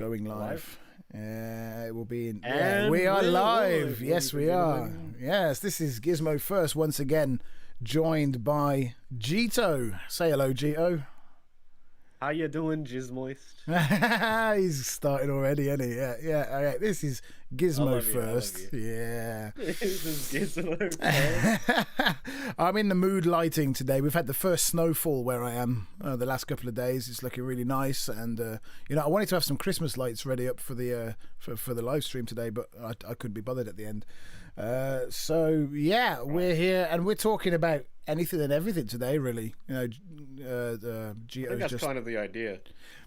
Going live. It will be in. And we are we're live. live. Yes, we are. Yes, this is GIZMO1st once again, joined by JETO. Say hello, JETO. How you doing, GIZMO1st? He's starting already, isn't he? Yeah. All right, this is GIZMO1st. Yeah. This is GIZMO1st. I'm in the mood lighting today. We've had the first snowfall where I am the last couple of days. It's looking really nice, and I wanted to have some Christmas lights ready up for the for the live stream today, but I couldn't be bothered at the end. So yeah, we're here and we're talking about anything and everything today, really. I think that's kind of the idea.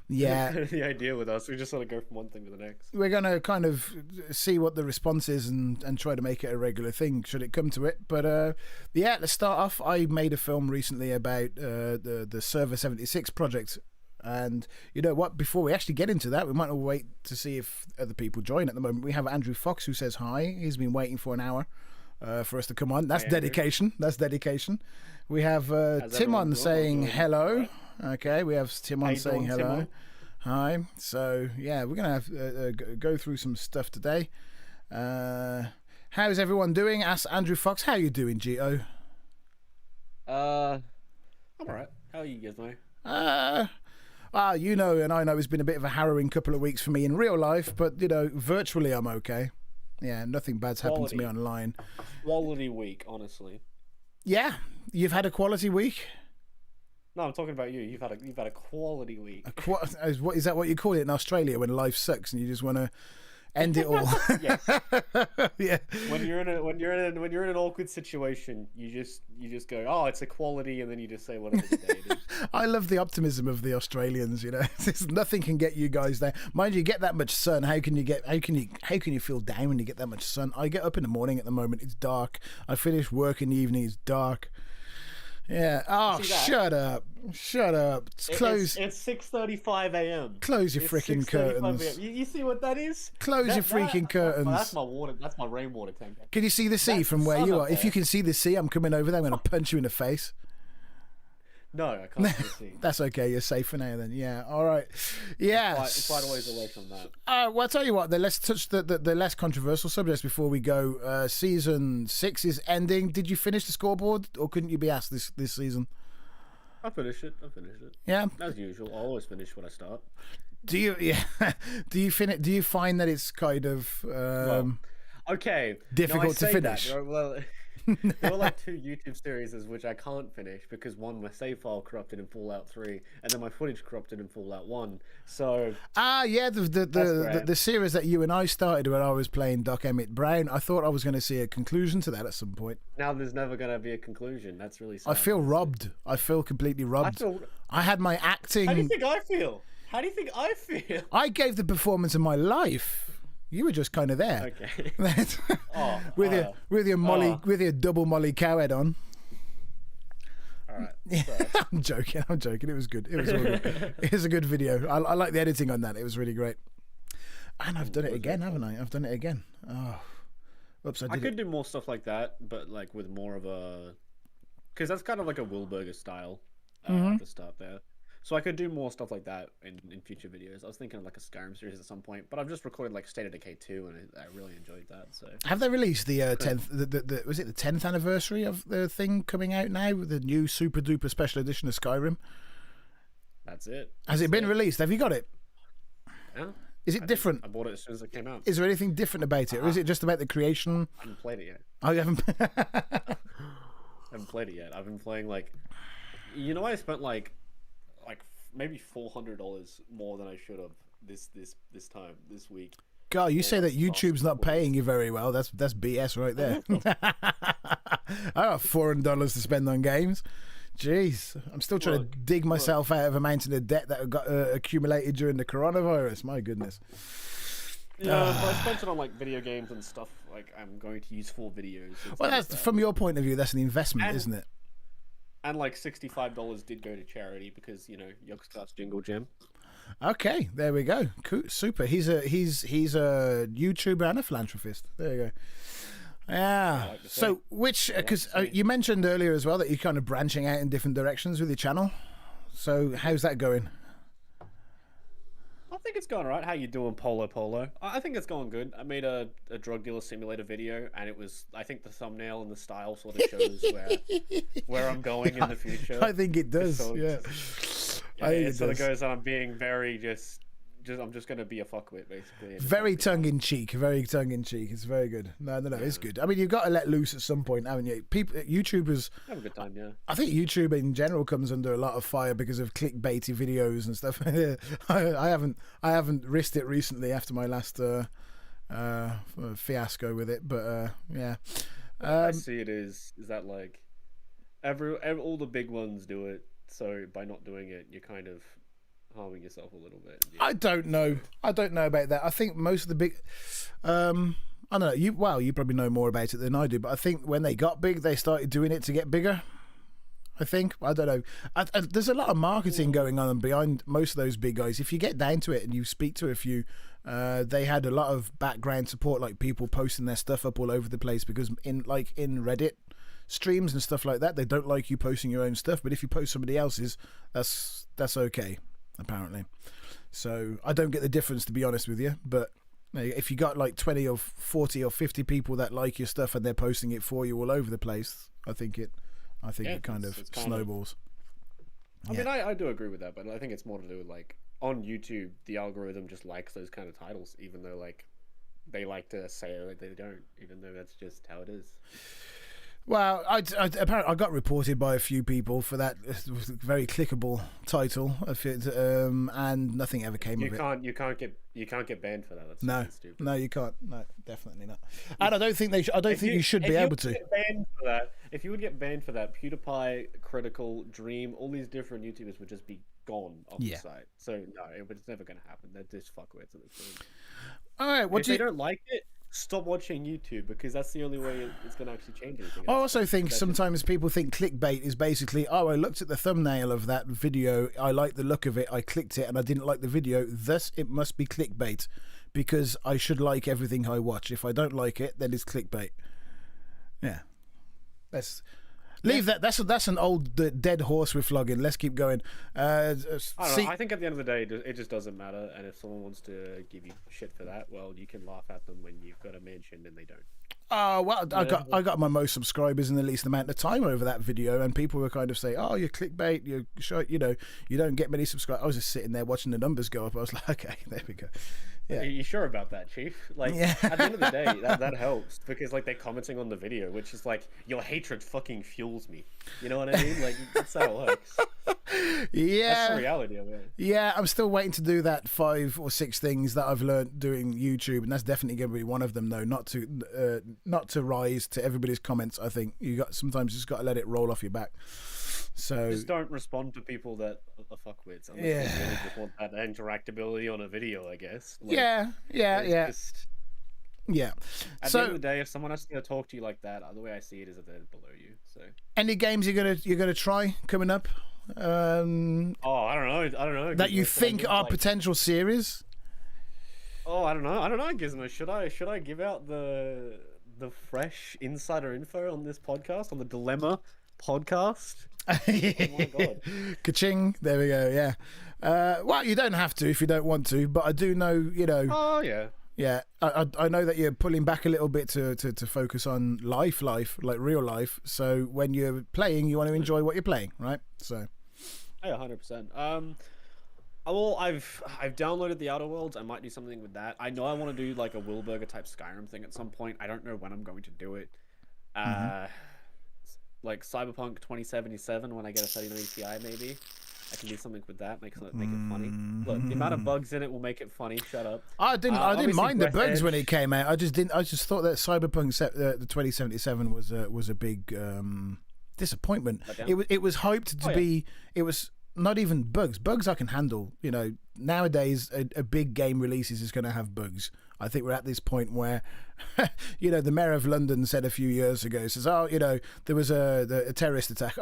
Yeah. The idea with us, we just sort of go from one thing to the next. We're going to kind of see what the response is and try to make it a regular thing, should it come to it. But yeah, let's start off. I made a film recently about the Server76 project. And you know what? Before we actually get into that, we might all wait to see if other people join. At the moment, we have Andrew Fox who says hi. He's been waiting for an hour for us to come on. That's dedication. That's dedication. We have Tim on saying hello. Okay, we have Tim on saying hello. Hi. So yeah, we're gonna have go through some stuff today. How's everyone doing? Ask Andrew Fox. How you doing, Gito? I'm alright. How are you, Gizmo? You know, and I know it's been a bit of a harrowing couple of weeks for me in real life, but virtually I'm okay. Yeah, nothing bad's happened to me online. Quality week, honestly. Yeah, you've had a quality week. No, I'm talking about you. You've had a quality week. What is that? What you call it in Australia when life sucks and you just want to end it all? Yes. Yeah. When you're in an awkward situation, you just go, oh, it's a quality, and then you just say whatever the day it is. I love the optimism of the Australians. Nothing can get you guys there. Mind you, get that much sun. How can you feel down when you get that much sun? I get up in the morning at the moment. It's dark. I finish work in the evening. It's dark. Yeah. Oh, shut up. Close. It's 6:35 a.m. Close your freaking curtains. You see what that is? Close your freaking curtains. That's my water. That's my rainwater tank. Can you see the sea from where you are? If you can see the sea, I'm coming over there. I'm going to punch you in the face. No, I can't see the sea. That's okay. You're safe for now then. Yeah. All right. Yeah. It's quite a ways away from that. Well, I'll tell you what. Let's touch the less controversial subjects before we go. Season 6 is ending. Did you finish the scoreboard, or couldn't you be asked this season? I finished it. Yeah. As usual, I always finish when I start. Do you? Yeah. Do you find that it's kind of okay difficult to finish? There were like 2 YouTube series which I can't finish because one, my save file corrupted in Fallout 3, and then my footage corrupted in Fallout 1. So yeah, the series that you and I started when I was playing Doc Emmett Brown. I thought I was going to see a conclusion to that at some point. Now there's never going to be a conclusion. That's really sad. I feel robbed. I feel completely robbed. I had my acting. How do you think I feel? I gave the performance of my life. You were just kind of there. Okay. with your double Molly cowhead on. All right. Yeah. I'm joking. It was good. It was all good. It was a good video. I like the editing on that. It was really great. And I've done it again, haven't I? I've done it again. Oh, oops! I could do more stuff like that, but like with more of a, because that's kind of like a Wilburger style at the start there. So I could do more stuff like that in future videos. I was thinking of like a Skyrim series at some point, but I've just recorded like State of Decay 2, and I really enjoyed that. So have they released the 10th? Was it the 10th anniversary of the thing coming out now with the new super duper special edition of Skyrim? That's it. Has it been released? Have you got it? Yeah. Is it different? I bought it as soon as it came out. Is there anything different about it, or is it just about the creation? I haven't played it yet. Oh, you haven't? I haven't played it yet. I've been playing like, I spent like maybe $400 more than I should have this week. God, you say that YouTube's not paying you very well. That's BS right there. I got $400 to spend on games. Jeez, I'm still trying to dig myself out of a mountain of debt that got accumulated during the coronavirus. My goodness. Yeah, if I spent it on like video games and stuff like I'm going to use for videos. Well, that's from your point of view. That's an investment, isn't it? And like $65 did go to charity because Yogscast Jingle Gym. Okay, there we go. Cool, super. He's a YouTuber and a philanthropist. There you go. Yeah. Like so, because you mentioned earlier as well that you're kind of branching out in different directions with your channel. So, how's that going? I think it's going alright. How you doing, Polo Polo? I think it's going good. I made a drug dealer simulator video, and it was, I think the thumbnail and the style sort of shows where I'm going in the future. I think it does. Yeah. I think it sort of goes on being very just I'm just gonna be a fuckwit basically. Very tongue in cheek. Very tongue in cheek. It's very good. No, it's good. I mean, you've got to let loose at some point, haven't you? People, YouTubers have a good time. Yeah. I think YouTube in general comes under a lot of fire because of clickbaity videos and stuff. I haven't risked it recently after my last fiasco with it, but yeah. I see it is that like all the big ones do it, so by not doing it, you're kind of harming yourself a little bit. I don't know about that. I think most of the big I don't know, you probably know more about it than I do, but I think when they got big they started doing it to get bigger. I don't know. There's a lot of marketing going on behind most of those big guys. If you get down to it and you speak to a few, they had a lot of background support, like people posting their stuff up all over the place, because in Reddit streams and stuff like that, they don't like you posting your own stuff, but if you post somebody else's, that's okay, apparently. So I don't get the difference, to be honest with you, but if you got like 20 or 40 or 50 people that like your stuff and they're posting it for you all over the place, I think it kind of snowballs. I mean, I do agree with that, but I think it's more to do with like on YouTube, the algorithm just likes those kind of titles, even though like they like to say like they don't, even though that's just how it is. Well, apparently I got reported by a few people for that very clickable title, and nothing ever came of it. You can't get banned for that. That's no, stupid. No, you can't. No, definitely not. And I don't think you should be able to. If you would get banned for that, PewDiePie, Critical, Dream, all these different YouTubers would just be gone off the site. So no, it's never going to happen. They're just fuckwits at this point. All right, if they don't like it, stop watching YouTube, because that's the only way it's going to actually change anything. I also think sometimes people think clickbait is basically, I looked at the thumbnail of that video, I liked the look of it, I clicked it, and I didn't like the video, thus it must be clickbait, because I should like everything I watch. If I don't like it, then it's clickbait. Yeah. Leave that. That's an old dead horse we're flogging. Let's keep going. I think at the end of the day, it just doesn't matter. And if someone wants to give you shit for that, well, you can laugh at them when you've got a mention and they don't. Oh well, I got my most subscribers in the least amount of time over that video, and people were kind of saying, "Oh, you're clickbait. You don't get many subscribers." I was just sitting there watching the numbers go up. I was like, "Okay, there we go." Yeah. Are you sure about that, Chief? Like, at the end of the day, that helps, because like they're commenting on the video, which is like, your hatred fucking fuels me. You know what I mean? Like, that's how it works. Yeah, that's the reality of it. Yeah, I'm still waiting to do that 5 or 6 things that I've learned doing YouTube, and that's definitely going to be one of them. Though, not to rise to everybody's comments. I think sometimes you just got to let it roll off your back. So just don't respond to people that are fuckwits. Unless you really just want that interactability on a video, I guess. Like, yeah. At the end of the day, if someone has to talk to you like that, the way I see it is that they're below you. So any games you're gonna try coming up? I don't know. That you think are potential series? Oh, I don't know, Gizmo. Should I give out the fresh insider info on this podcast, on the Dilemma podcast? Oh my god. Ka-ching. There we go. Yeah. Well, you don't have to if you don't want to, but I do know, Oh yeah. Yeah, I know that you're pulling back a little bit to focus on life, like real life. So when you're playing, you want to enjoy what you're playing, right? So. Yeah, 100%. Well, I've downloaded the Outer Worlds. I might do something with that. I know I want to do like a Wilburger type Skyrim thing at some point. I don't know when I'm going to do it. Like Cyberpunk 2077, when I get a 3090 Ti, maybe I can do something with that. Make it funny. Look, the amount of bugs in it will make it funny. Shut up. I didn't mind the bugs when it came out. I just thought that Cyberpunk the 2077 was a big disappointment. It was hyped to be. It was not even bugs. Bugs I can handle. Nowadays a big game releases is going to have bugs. I think we're at this point where, the mayor of London said a few years ago, says, there was a terrorist attack.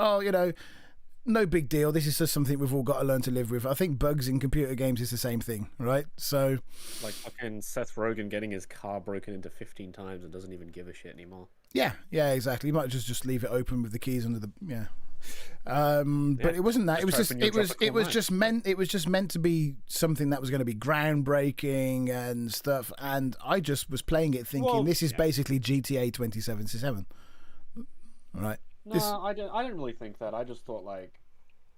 no big deal. This is just something we've all got to learn to live with. I think bugs in computer games is the same thing, right? So, like fucking Seth Rogen getting his car broken into 15 times and doesn't even give a shit anymore. yeah, exactly. You might just leave it open with the keys under the But it wasn't that. It was just meant to be something that was going to be groundbreaking and stuff. And I just was playing it thinking this is basically GTA 2077, right? No, I don't really think that. I just thought like,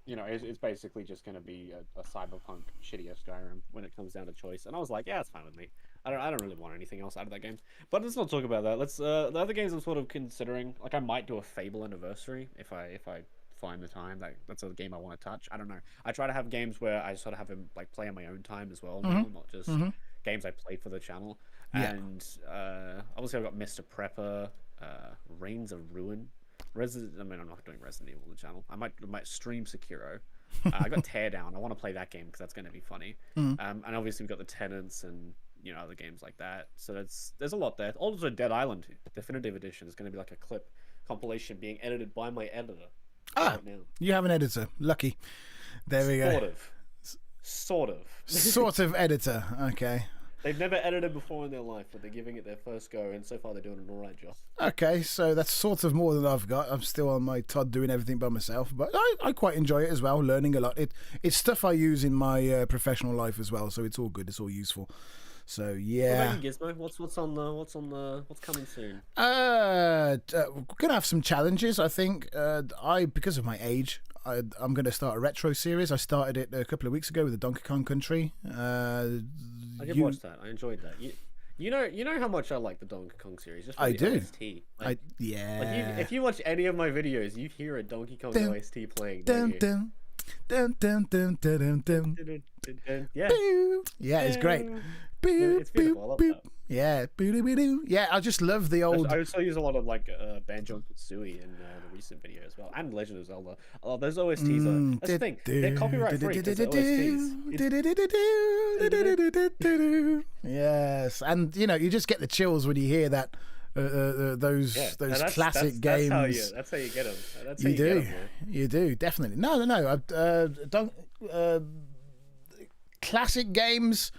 it's basically just going to be a cyberpunk shittier Skyrim when it comes down to choice. And I was like, yeah, it's fine with me. I don't really want anything else out of that game. But let's not talk about that. Let's the other games I'm sort of considering. Like I might do a Fable anniversary if I find the time. Like that's a game I want to touch. I don't know. I try to have games where I sort of have them like play on my own time as well, not just games I play for the channel. Yeah. And obviously I've got Mr. Prepper, Reigns of Ruin. I'm not doing Resident Evil on the channel. I might stream Sekiro. I got Teardown. I want to play that game because that's going to be funny. And obviously we've got the Tenants and other games like that. So there's a lot there. Also, Dead Island Definitive Edition is going to be like a clip compilation being edited by my editor. Right now. You have an editor. Lucky. There we go. Sort of editor. Okay. They've never edited before in their life, but they're giving it their first go, and so far they're doing an alright job. Okay, so that's sort of more than I've got. I'm still on my Todd doing everything by myself, but I quite enjoy it as well, learning a lot. It's stuff I use in my professional life as well, so it's all good, it's all useful. So yeah. What about you, Gizmo? What's coming soon? We're gonna have some challenges. I think because of my age, I'm gonna start a retro series. I started it a couple of weeks ago with the Donkey Kong Country. I did watch that. I enjoyed that. You know how much I like the Donkey Kong series. Just for the do. OST. Like, if you watch any of my videos, you hear a Donkey Kong OST playing. Yeah, it's great. It's beautiful. I love that. Yeah, yeah. I just love the old. I also use a lot of like Banjo and Kazooie in the recent video as well, and Legend of Zelda. Those OSTs are that's the thing. They're copyright free. OSTs. Yes, and you just get the chills when you hear that. Those classic games. That's how you get them. That's you do definitely. No. Classic games.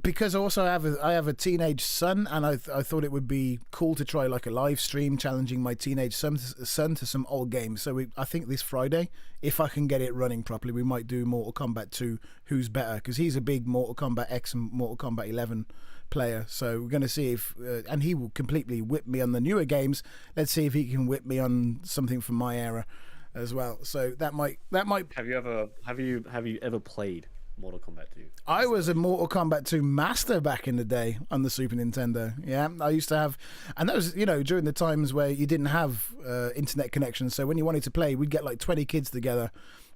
Because also I have a teenage son, and I thought it would be cool to try like a live stream challenging my teenage son to some old games. So I think this Friday, if I can get it running properly, we might do Mortal Kombat 2 Who's Better, because he's a big Mortal Kombat X and Mortal Kombat 11 player. So we're going to see if and he will completely whip me on the newer games. Let's see if he can whip me on something from my era as well. So that might. Have you ever played Mortal Kombat 2? I was a Mortal Kombat 2 master back in the day on the Super Nintendo. Yeah, I used to have, and that was during the times where you didn't have internet connections. So when you wanted to play, we'd get like 20 kids together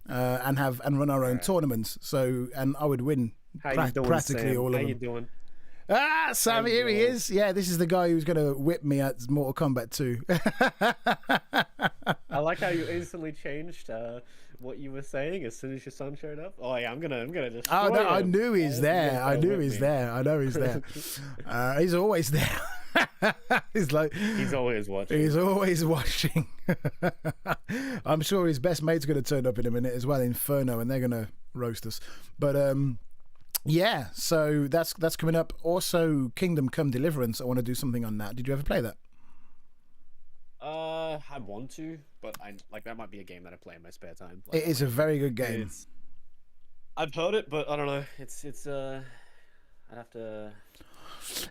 and run our own tournaments. So and I would win practically all of them. How you doing? Sam, here he is. Yeah, this is the guy who's going to whip me at Mortal Kombat 2. I like how you instantly changed what you were saying as soon as your son showed up. Oh yeah, I'm gonna just. Oh no, I knew he's there. I know he's there. He's always there. He's always watching. He's always watching. I'm sure his best mate's going to turn up in a minute as well, Inferno, and they're going to roast us. But yeah, so that's coming up. Also, Kingdom Come Deliverance. I want to do something on that. Did you ever play that? I want to, but that might be a game that I play in my spare time. It is a very good game. I've heard it, but I don't know. It's I'd have to.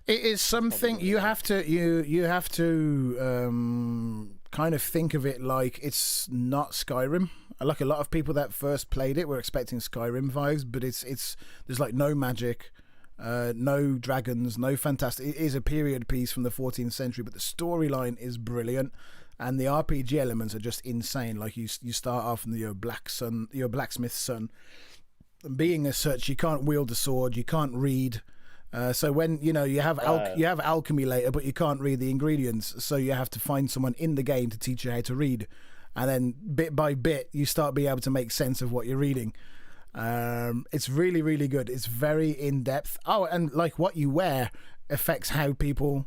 It is something you have to kind of think of it like it's not Skyrim. Like a lot of people that first played it were expecting Skyrim vibes, but it's there's like no magic, no dragons, no fantastic. It is a period piece from the 14th century, but the storyline is brilliant, and the RPG elements are just insane. Like you start off in your blacksmith's son, and being as such, you can't wield a sword, you can't read. So when you have alchemy later, but you can't read the ingredients, so you have to find someone in the game to teach you how to read, and then bit by bit you start being able to make sense of what you're reading. It's really, really good. It's very in depth. Oh, and like what you wear affects how people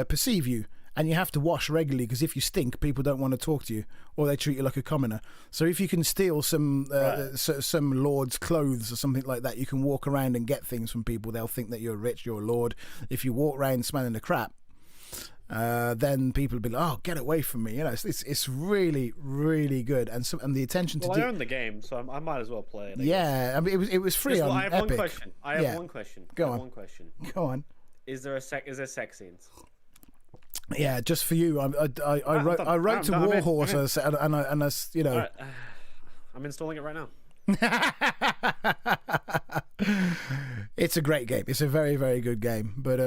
perceive you, and you have to wash regularly because if you stink, people don't want to talk to you or they treat you like a commoner. So if you can steal some lord's clothes or something like that, you can walk around and get things from people. They'll think that you're rich, you're a lord. If you walk around smelling the crap, then people will be like, "Oh, get away from me!" You know, it's really, really good, and the attention to. I own the game, so I might as well play it. Yeah, I mean, it was free on I have Epic. one question. I have one question. Go on. One question. Go on. Is there sex scenes? Yeah, just for you. I wrote to Warhorse, and I you know. Right. I'm installing it right now. It's a great game. It's a very, very good game. But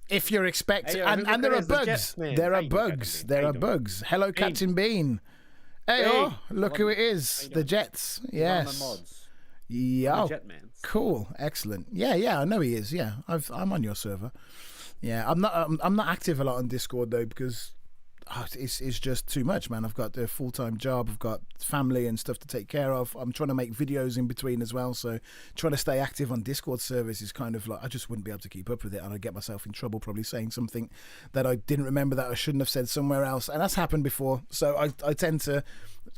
if you're expecting, and there are bugs. There are bugs. There are bugs. Hello, Captain Bean. Hey, look who it is. The Jets. Yes. Yeah. Cool. Excellent. Yeah. I know he is. Yeah. I'm on your server. Yeah. I'm not active a lot on Discord though because it's just too much, man. I've got a full-time job, I've got family and stuff to take care of. I'm trying to make videos in between as well, so trying to stay active on Discord servers is kind of like, I just wouldn't be able to keep up with it, and I'd get myself in trouble probably saying something that I didn't remember that I shouldn't have said somewhere else, and that's happened before. So I tend to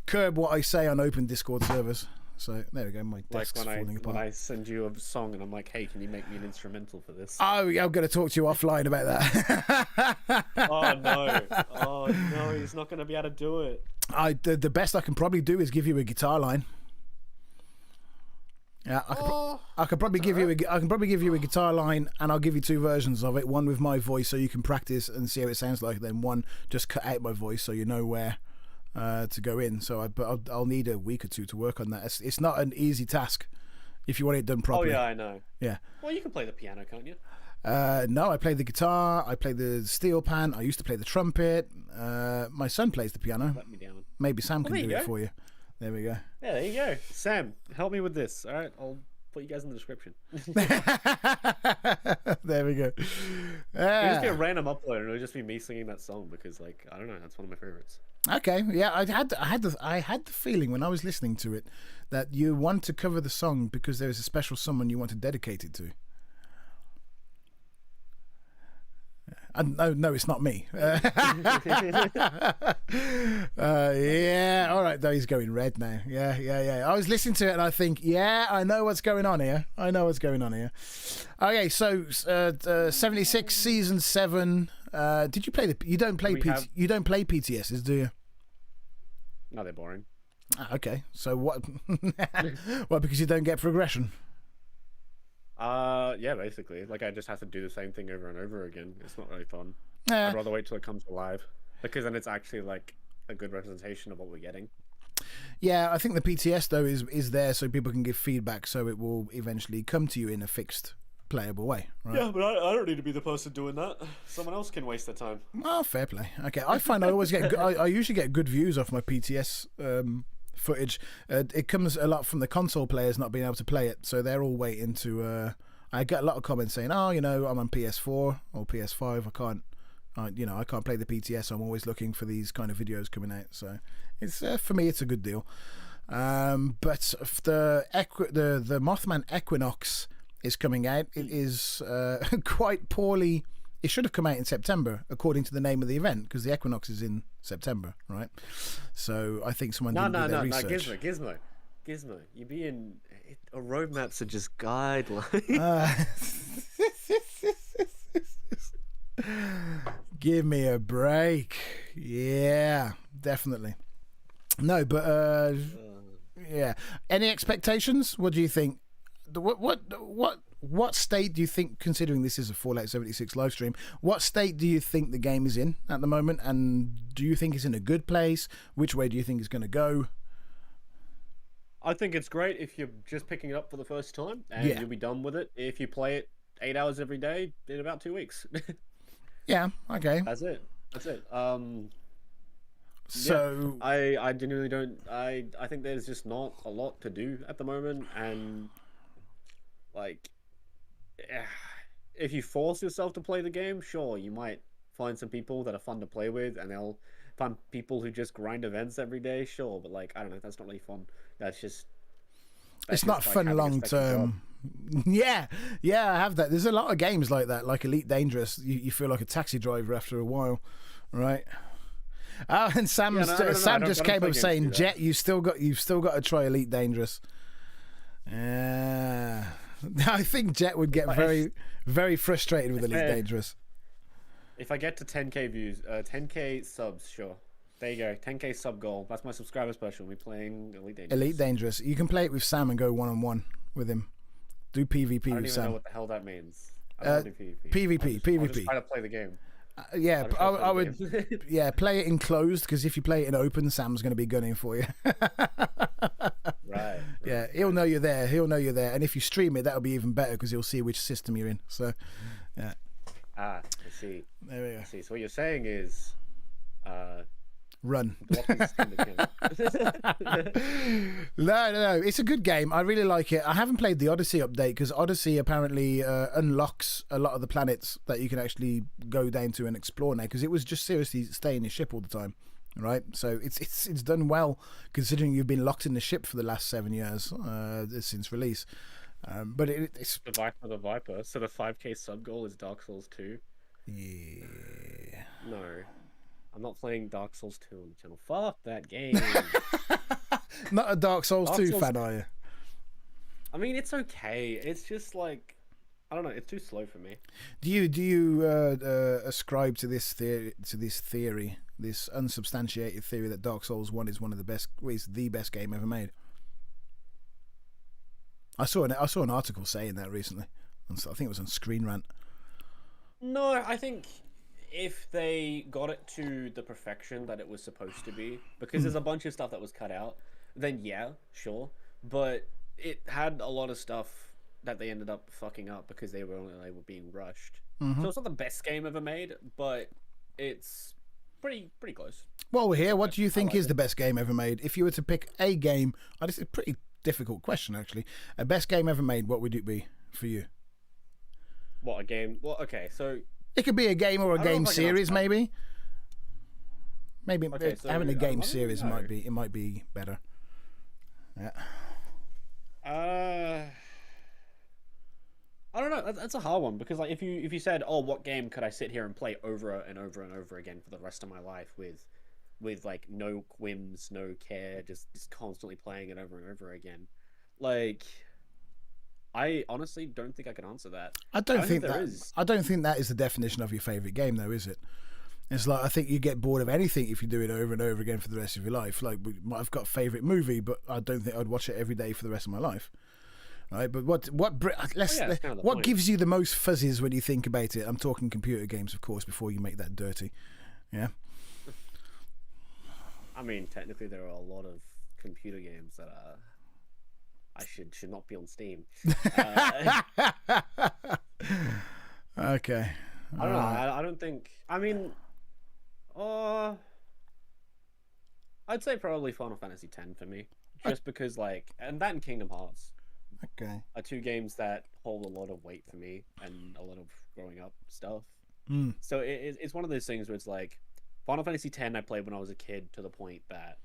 curb what I say on open Discord servers. So there we go, my desk's falling apart. When I send you a song and I'm like, hey, can you make me an instrumental for this? Oh, I'm going to talk to you offline about that. Oh no, he's not going to be able to do it. The best I can probably do is give you a guitar line. Yeah, I could probably give you a guitar line, and I'll give you two versions of it. One with my voice, so you can practice and see how it sounds like. Then one just cut out my voice, so you know where to go in. So I'll need a week or two to work on that. It's not an easy task if you want it done properly. Oh yeah, I know. Yeah. Well, you can play the piano, can't you? No, I play the guitar. I play the steel pan. I used to play the trumpet. My son plays the piano. Let me down. Maybe Sam can do it for you. There we go. Yeah, there you go. Sam, help me with this. All right, I'll put you guys in the description. There we go. It'll just be a random upload, and it'll just be me singing that song because, like, I don't know, that's one of my favorites. Okay, yeah, I had the feeling when I was listening to it that you want to cover the song because there is a special someone you want to dedicate it to. No, it's not me. Yeah, all right, though, he's going red now. Yeah. I was listening to it and I think, yeah, I know what's going on here. Okay, so 76 season 7. Did you play you don't play PTSs, do you? No, they're boring. Okay, so what? Well, because you don't get progression. Yeah, basically. Like, I just have to do the same thing over and over again. It's not really fun. Yeah. I'd rather wait till it comes alive, because then it's actually, like, a good representation of what we're getting. Yeah, I think the PTS, though, is there so people can give feedback, so it will eventually come to you in a fixed, playable way, right? Yeah, but I don't need to be the person doing that. Someone else can waste their time. Oh, fair play. Okay, I find I always get... I usually get good views off my PTS footage. It comes a lot from the console players not being able to play it, so they're all waiting to I get a lot of comments saying, oh, you know, I'm on PS4 or PS5, I can't play the PTS. I'm always looking for these kind of videos coming out, so it's for me it's a good deal. But the Mothman Equinox is coming out. It is quite poorly. It should have come out in September, according to the name of the event, because the Equinox is in September, right? So I think someone didn't do their research. Gizmo. You be in a roadmaps are just guidelines. Give me a break. Yeah, definitely. No, but yeah. Any expectations? What do you think? What state do you think, considering this is a Fallout 76 live stream, what state do you think the game is in at the moment? And do you think it's in a good place? Which way do you think it's going to go? I think it's great if you're just picking it up for the first time, and you'll be done with it if you play it 8 hours every day in about 2 weeks. Yeah, okay. That's it. So yeah, I genuinely don't. I think there's just not a lot to do at the moment, and like, if you force yourself to play the game, sure, you might find some people that are fun to play with, and they'll find people who just grind events every day, sure, but like, I don't know, that's not really fun. It's not fun long term. Yeah, yeah, I have that. There's a lot of games like that, like Elite Dangerous. You feel like a taxi driver after a while, right? Oh, and Sam just came up saying, "Jet, you've still got to try Elite Dangerous." I think Jet would get very, very frustrated with Elite Dangerous. If I get to 10k views, 10k subs, sure. There you go, 10k sub goal. That's my subscriber special. We're playing Elite Dangerous. Elite Dangerous. You can play it with Sam and go 1-on-1 with him. Do PvP with Sam. I don't even know what the hell that means. PvP. I'll just try to play the game. Yeah, I would. Yeah, play it in closed, because if you play it in open, Sam's going to be gunning for you. Right. Yeah, he'll know you're there. And if you stream it, that'll be even better, because he'll see which system you're in. So, yeah. I see. There we go. I see. So what you're saying is, run. No. It's a good game. I really like it. I haven't played the Odyssey update, because Odyssey apparently unlocks a lot of the planets that you can actually go down to and explore now, because it was just seriously stay in your ship all the time, right? So it's done well, considering you've been locked in the ship for the last 7 years since release. But it's the Viper. So the 5k sub goal is Dark Souls 2. Yeah. No. I'm not playing Dark Souls 2 on the channel. Fuck that game. Not a Dark Souls 2 fan, are you? I mean, it's okay. It's just like, I don't know. It's too slow for me. Do you ascribe to this theory, this unsubstantiated theory that Dark Souls 1 is the best game ever made? I saw an article saying that recently. I think it was on Screen Rant. No, I think if they got it to the perfection that it was supposed to be, because there's a bunch of stuff that was cut out, then yeah, sure. But it had a lot of stuff that they ended up fucking up because they were being rushed. So it's not the best game ever made, but it's pretty close. Well, we're here. What do you think is the best game ever made? If you were to pick a game, it's a pretty difficult question, actually. A best game ever made, what would it be for you? What, a game? Well, okay, so it could be a game or a game series, maybe. Maybe okay, so having a game series might be better. Yeah. I don't know. That's a hard one, because like if you said, "Oh, what game could I sit here and play over and over and over again for the rest of my life with like no whims, no care, just constantly playing it over and over again?" Like, I honestly don't think I can answer that. I don't think that is the definition of your favorite game, though, is it? It's like, I think you get bored of anything if you do it over and over again for the rest of your life. Like, I've got a favorite movie, but I don't think I'd watch it every day for the rest of my life. Right? But what gives you the most fuzzies when you think about it? I'm talking computer games, of course, before you make that dirty. Yeah. I mean, technically, there are a lot of computer games that I should not be on Steam. Okay. I don't know. I don't think. I mean, I'd say probably Final Fantasy X for me, just because and that and Kingdom Hearts. Okay. Are two games that hold a lot of weight for me and a lot of growing up stuff. So it's one of those things where it's like Final Fantasy X I played when I was a kid, to the point that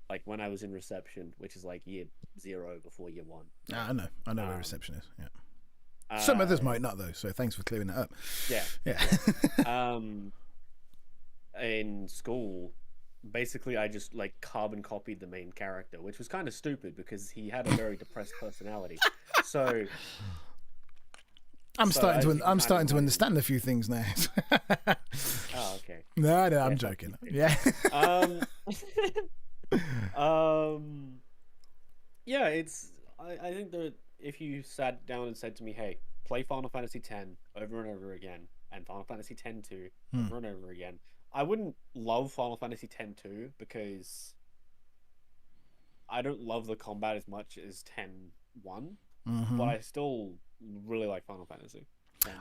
like when I was in reception, which is like year 0 before year 1. I know where reception is. Yeah. Some others might not, though. So thanks for clearing that up. Yeah. In school, basically I just like carbon copied the main character, which was kind of stupid because he had a very depressed personality. So I'm starting to understand a few things now. Oh, okay. No, I'm joking. Yeah. Yeah, it's I think that if you sat down and said to me, "Hey, play Final Fantasy X over and over again, and Final Fantasy X-2 over and over again," I wouldn't love Final Fantasy X-2 because I don't love the combat as much as X-1, but I still really like Final Fantasy.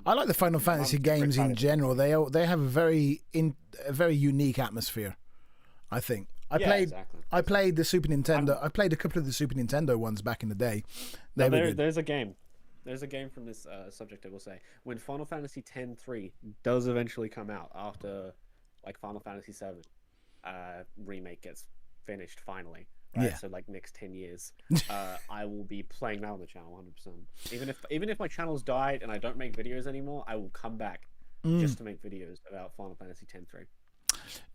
I like the Final Fantasy games in general. They have a very unique atmosphere, I think. I played the Super Nintendo. I played a couple of the Super Nintendo ones back in the day. There's a game. There's a game from this subject, I will say. When Final Fantasy X-3 does eventually come out after like Final Fantasy VII remake gets finished finally, right? Yeah. So like next 10 years, I will be playing that on the channel 100%. Even if my channel's died and I don't make videos anymore, I will come back just to make videos about Final Fantasy X-3.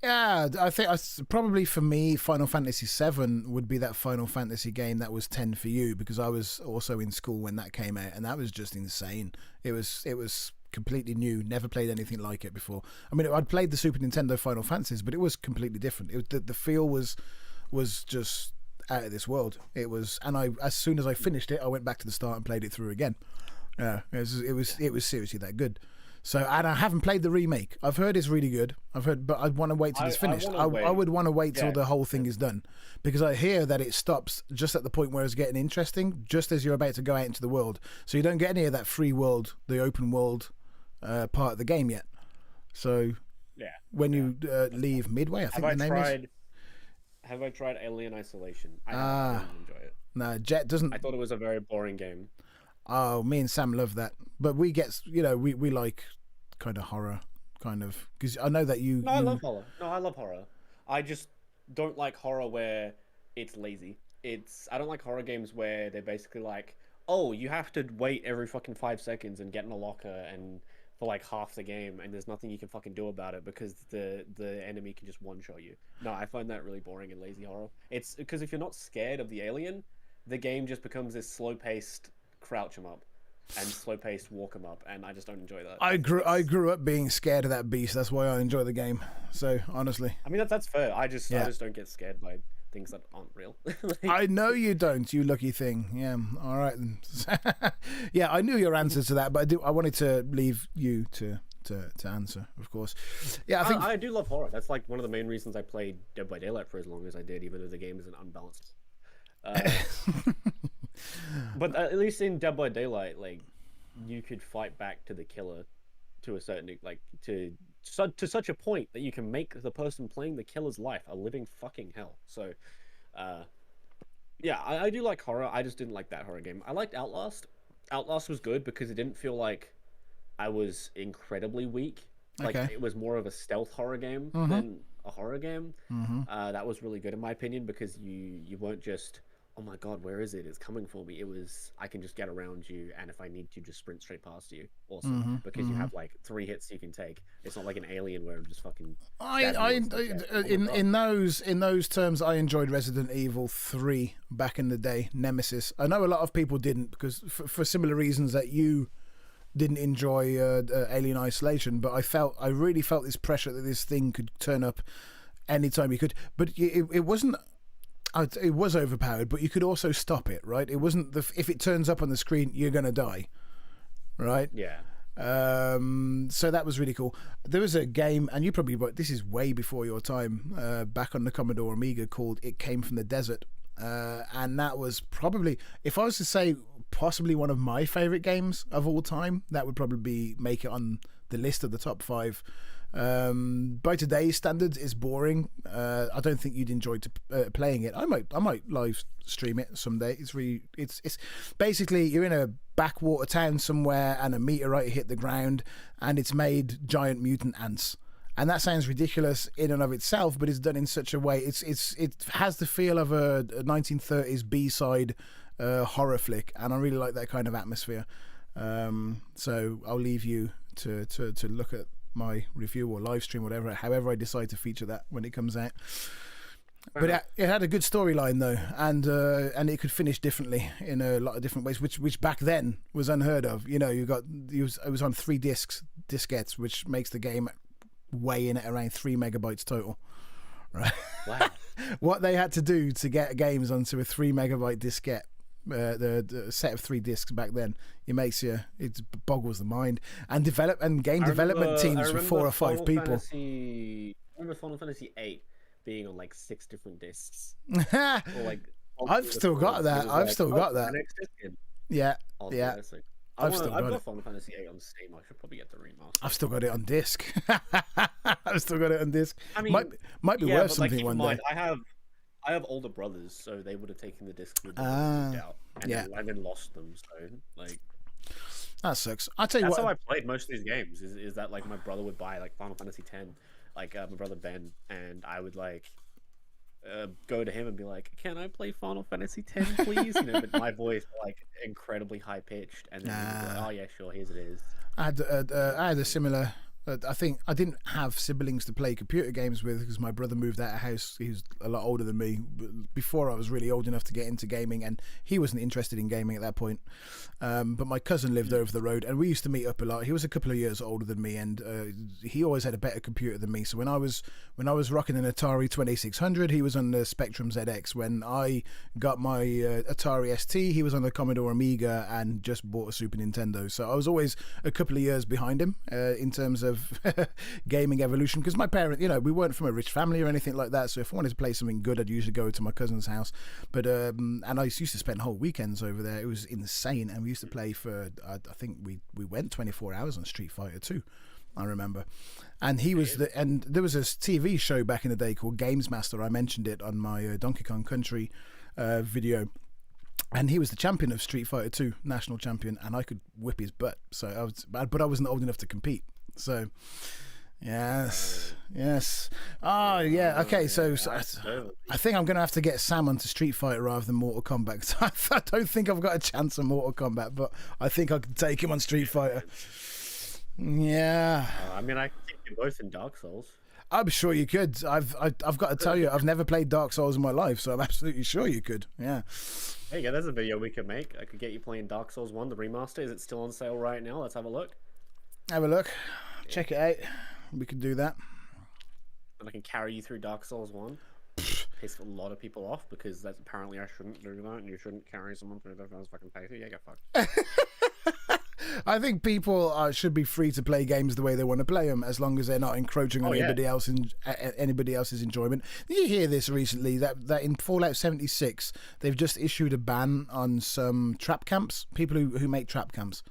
Yeah, I think probably for me, Final Fantasy VII would be that Final Fantasy game that was 10 for you, because I was also in school when that came out, and that was just insane. It was completely new. Never played anything like it before. I mean, I'd played the Super Nintendo Final Fantasies, but it was completely different. The feel was just out of this world. It was, and as soon as I finished it, I went back to the start and played it through again. Yeah, it was seriously that good. So, and I haven't played the remake. I've heard it's really good. But I want to wait till it's finished. I would want to wait till the whole thing is done, because I hear that it stops just at the point where it's getting interesting, just as you're about to go out into the world. So you don't get any of that free world, the open world part of the game yet. So when you leave midway, I think the name is. Have I tried Alien Isolation? I didn't enjoy it. No, Jet doesn't. I thought it was a very boring game. Oh, me and Sam love that, but we like kind of horror, kind of, because I know that you. No, I love horror. No, I love horror. I just don't like horror where it's lazy. I don't like horror games where they're basically like, oh, you have to wait every fucking 5 seconds and get in a locker and for like half the game, and there's nothing you can fucking do about it because the enemy can just one-shot you. No, I find that really boring and lazy horror. It's because if you're not scared of the alien, the game just becomes this slow-paced crouch 'em up and slow-paced walk 'em up, and I just don't enjoy that. I grew up being scared of that beast. That's why I enjoy the game. So honestly, I mean that's fair. I just don't get scared by things that aren't real. I know you don't, you lucky thing. Yeah, all right then. Yeah, I knew your answer to that, but I wanted to leave you to answer, of course. Yeah, I do love horror. That's like one of the main reasons I played Dead by Daylight for as long as I did, even though the game isn't unbalanced. But at least in Dead by Daylight, like, you could fight back to the killer to a certain, like, to such a point that you can make the person playing the killer's life a living fucking hell. So, yeah, I do like horror. I just didn't like that horror game. I liked Outlast. Outlast was good because it didn't feel like I was incredibly weak. Like, it was more of a stealth horror game than a horror game. That was really good in my opinion, because you weren't just, oh my god, where is it? It's coming for me. It was, I can just get around you, and if I need to, just sprint straight past you. Awesome, because you have like 3 hits you can take. It's not like an Alien where I'm just fucking. In those terms, I enjoyed Resident Evil 3 back in the day. Nemesis. I know a lot of people didn't, because for similar reasons that you didn't enjoy Alien Isolation, but I really felt this pressure that this thing could turn up anytime you could. But it wasn't. It was overpowered, but you could also stop it, right? It wasn't if it turns up on the screen, you're gonna die, right? Yeah. So that was really cool. There was a game, and you probably, this is way before your time, back on the Commodore Amiga, called It Came from the Desert, and that was probably, if I was to say, possibly one of my favorite games of all time. That would probably make it on the list of the top 5. By today's standards, it's boring. I don't think you'd enjoy playing it. I might live stream it someday. It's basically, you're in a backwater town somewhere and a meteorite hit the ground and it's made giant mutant ants. And that sounds ridiculous in and of itself, but it's done in such a way. It has the feel of a 1930s B-side horror flick, and I really like that kind of atmosphere. So I'll leave you to look at my review or live stream, however I decide to feature that when it comes out. But it had a good storyline though, and it could finish differently in a lot of different ways, which back then was unheard of. You know, it was on 3 diskettes, which makes the game weigh in at around 3 megabytes total. Right? Wow. What they had to do to get games onto a 3 megabyte diskette. The set of 3 discs back then, it boggles the mind. And game development teams were 4 or 5 people. I remember Final Fantasy 8 being on like 6 different discs. Or like, I've still got that. Yeah. I've got Final Fantasy 8 on Steam. I should probably get the remaster. I've still got it on disc. I mean, might be worth something one day. I have older brothers, so they would have taken the discs with them and moved out, and then lost them. So like, that sucks. I'll tell you that's what. How I played most of these games. Is that like my brother would buy like Final Fantasy X, like my brother Ben, and I would like go to him and be like, "Can I play Final Fantasy X, please?" But my voice like incredibly high pitched, and then he'd be like, "Oh yeah, sure, here's it is." I had a similar. I think I didn't have siblings to play computer games with because my brother moved out of house. He was a lot older than me before I was really old enough to get into gaming, and he wasn't interested in gaming at that point. But my cousin lived over the road, and we used to meet up a lot. He was a couple of years older than me, and he always had a better computer than me. So when I was rocking an Atari 2600, he was on the Spectrum ZX. When I got my Atari ST, he was on the Commodore Amiga and just bought a Super Nintendo. So I was always a couple of years behind him in terms of gaming evolution, because my parents, we weren't from a rich family or anything like that, so if I wanted to play something good, I'd usually go to my cousin's house. But and I used to spend whole weekends over there. It was insane, and we used to play for I think we went 24 hours on Street Fighter 2, I remember. And he was and there was a TV show back in the day called Games Master. I mentioned it on my Donkey Kong Country video. And he was the champion of Street Fighter 2, national champion, and I could whip his butt. So but I wasn't old enough to compete. So, yes. Oh, yeah. Okay, so I think I'm going to have to get Sam onto Street Fighter rather than Mortal Kombat. I don't think I've got a chance on Mortal Kombat, but I think I can take him on Street Fighter. Yeah. I mean, I can take you both in Dark Souls. I'm sure you could. I've got to tell you, I've never played Dark Souls in my life, so I'm absolutely sure you could. Yeah. There you go. There's a video we could make. I could get you playing Dark Souls 1, the remaster. Is it still on sale right now? Let's have a look. Have a look. Check it out. We can do that. And I can carry you through Dark Souls 1. Piss a lot of people off because that's apparently I shouldn't do that, and you shouldn't carry someone through that fucking playthrough. Yeah, get fucked. I think people should be free to play games the way they want to play them, as long as they're not encroaching on anybody else's enjoyment. Did you hear this recently? That in Fallout 76, they've just issued a ban on some trap camps. People who make trap camps.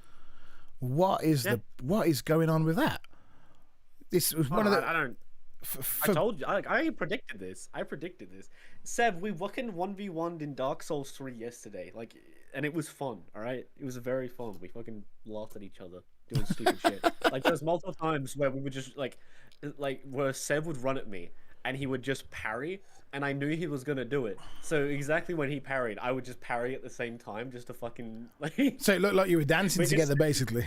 What is going on with that? This was one of the. I don't. I told you. I predicted this. Seb, we fucking 1v1'd in Dark Souls 3 yesterday. And it was fun. All right, it was very fun. We fucking laughed at each other doing stupid shit. There's multiple times where we would just where Seb would run at me and he would just parry, and I knew he was gonna do it. So exactly when he parried, I would just parry at the same time, just to fucking So it looked like you were dancing together, basically.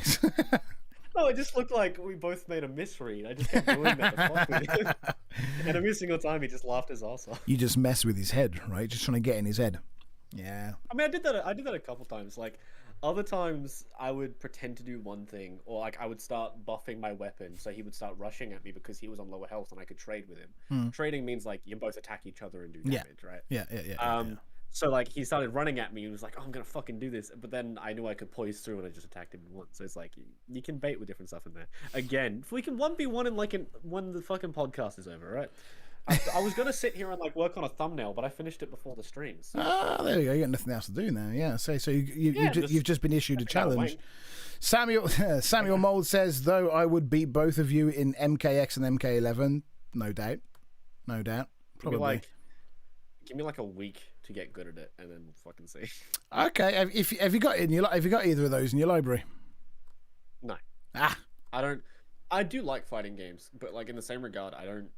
No, it just looked like we both made a misread. I just kept doing that to fuck with him. And every single time he just laughed his ass off. You just mess with his head, right? Just trying to get in his head. Yeah. I mean, I did that a couple times. Other times I would pretend to do one thing, or I would start buffing my weapon, so he would start rushing at me because he was on lower health and I could trade with him. Trading means you both attack each other and do damage, right? Yeah. So he started running at me and was like, "Oh, I'm gonna fucking do this," but then I knew I could poise through and I just attacked him once. So it's you can bait with different stuff in there. Again, if we can 1v1 in when the fucking podcast is over, right? I was gonna sit here and work on a thumbnail, but I finished it before the streams. There you go. You got nothing else to do now. Yeah. So you've just been issued a challenge. Samuel Mold says, though I would beat both of you in MKX and MK11, no doubt. Probably. Give me a week to get good at it, and then we'll fucking see. Okay. Have you got either of those in your library? No. I don't. I do like fighting games, but in the same regard, I don't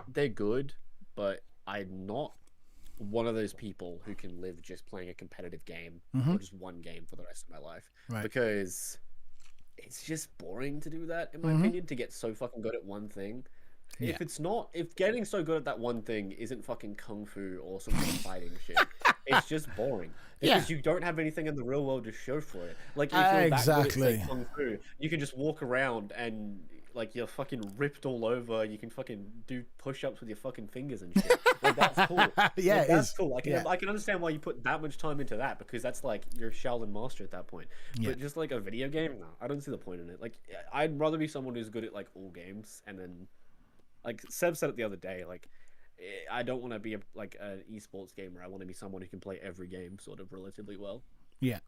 they're good, but I'm not one of those people who can live just playing a competitive game or just one game for the rest of my life, because it's just boring to do that, in my opinion, to get so fucking good at one thing. If getting so good at that one thing isn't fucking kung fu or some kind of fighting shit, it's just boring. Because you don't have anything in the real world to show for it. If you're that good at, say, kung fu, you can just walk around and you're fucking ripped all over. You can fucking do push-ups with your fucking fingers and shit. That's cool. That's cool. I can understand why you put that much time into that, because that's you're Shaolin master at that point. But just a video game, no, I don't see the point in it. I'd rather be someone who's good at all games, and then Seb said it the other day, I don't want to be an esports gamer. I want to be someone who can play every game sort of relatively well. Yeah.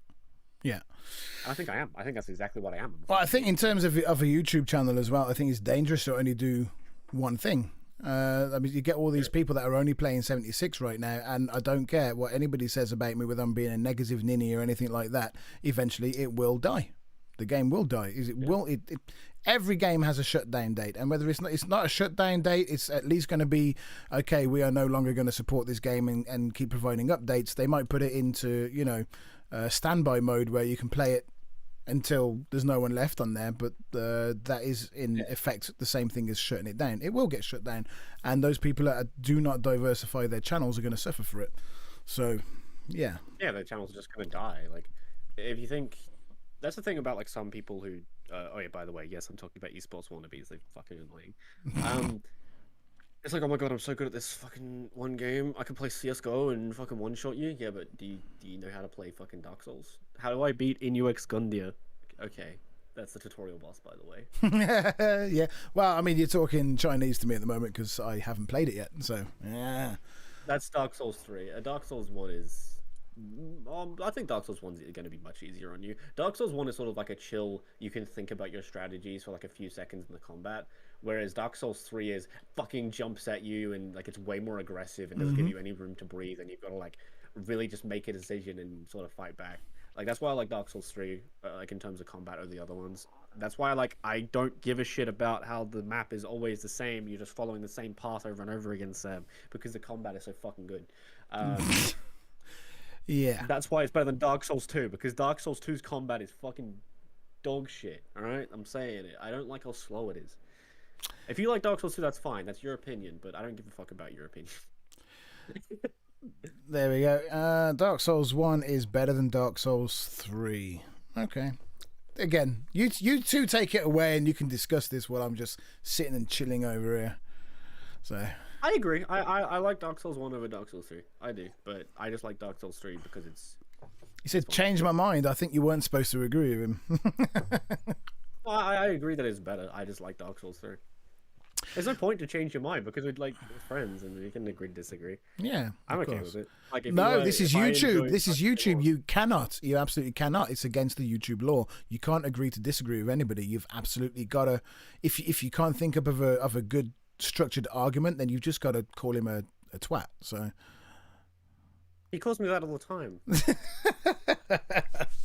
I think I am. I think that's exactly what I am. Well, I think in terms of a YouTube channel as well, I think it's dangerous to only do one thing. I mean, you get all these people that are only playing 76 right now, and I don't care what anybody says about me, whether I'm being a negative ninny or anything like that. Eventually, it will die. the game will die. Every game has a shutdown date, and whether it's not a shutdown date, it's at least going to be okay. We are no longer going to support this game and keep providing updates. They might put it into standby mode where you can play it until there's no one left on there, but that is in effect the same thing as shutting it down. It will get shut down, and those people that do not diversify their channels are going to suffer for it. So, yeah, their channels are just going to die. Like, if you think that's the thing about like some people who, oh yeah, by the way, yes, I'm talking about esports wannabes. They're fucking annoying. It's like, oh my god, I'm so good at this fucking one game. I can play CS:GO and fucking one-shot you. Yeah, but do you know how to play fucking Dark Souls? How do I beat Inuex Gundyr? Okay, that's the tutorial boss, by the way. Yeah. Well, I mean, you're talking Chinese to me at the moment because I haven't played it yet. So, yeah. That's Dark Souls 3. Dark Souls 1 is... I think Dark Souls 1 is going to be much easier on you. Dark Souls 1 is sort of like a chill, you can think about your strategies for like a few seconds in the combat, whereas Dark Souls 3 is fucking jumps at you and like it's way more aggressive and doesn't give you any room to breathe, and you've got to like really just make a decision and sort of fight back. Like, that's why I like Dark Souls 3, like in terms of combat over the other ones. That's why I don't give a shit about how the map is always the same. You're just following the same path over and over again, Sam, because the combat is so fucking good. Yeah. That's why it's better than Dark Souls 2, because Dark Souls 2's combat is fucking dog shit, alright? I'm saying it. I don't like how slow it is. If you like Dark Souls 2, that's fine. That's your opinion, but I don't give a fuck about your opinion. There we go. Dark Souls 1 is better than Dark Souls 3. Okay. Again, you two take it away and you can discuss this while I'm just sitting and chilling over here. So... I agree. I like Dark Souls 1 over Dark Souls 3. I do, but I just like Dark Souls 3 because it's... He said, change my mind. I think you weren't supposed to agree with him. Well, I agree that it's better. I just like Dark Souls 3. There's no point to change your mind because we're like friends and we can agree to disagree. Yeah, I'm okay with it. Like, this is YouTube. This is YouTube. You cannot. You absolutely cannot. It's against the YouTube law. You can't agree to disagree with anybody. You've absolutely got to... If you can't think of a good structured argument, then you've just got to call him a twat. So he calls me that all the time.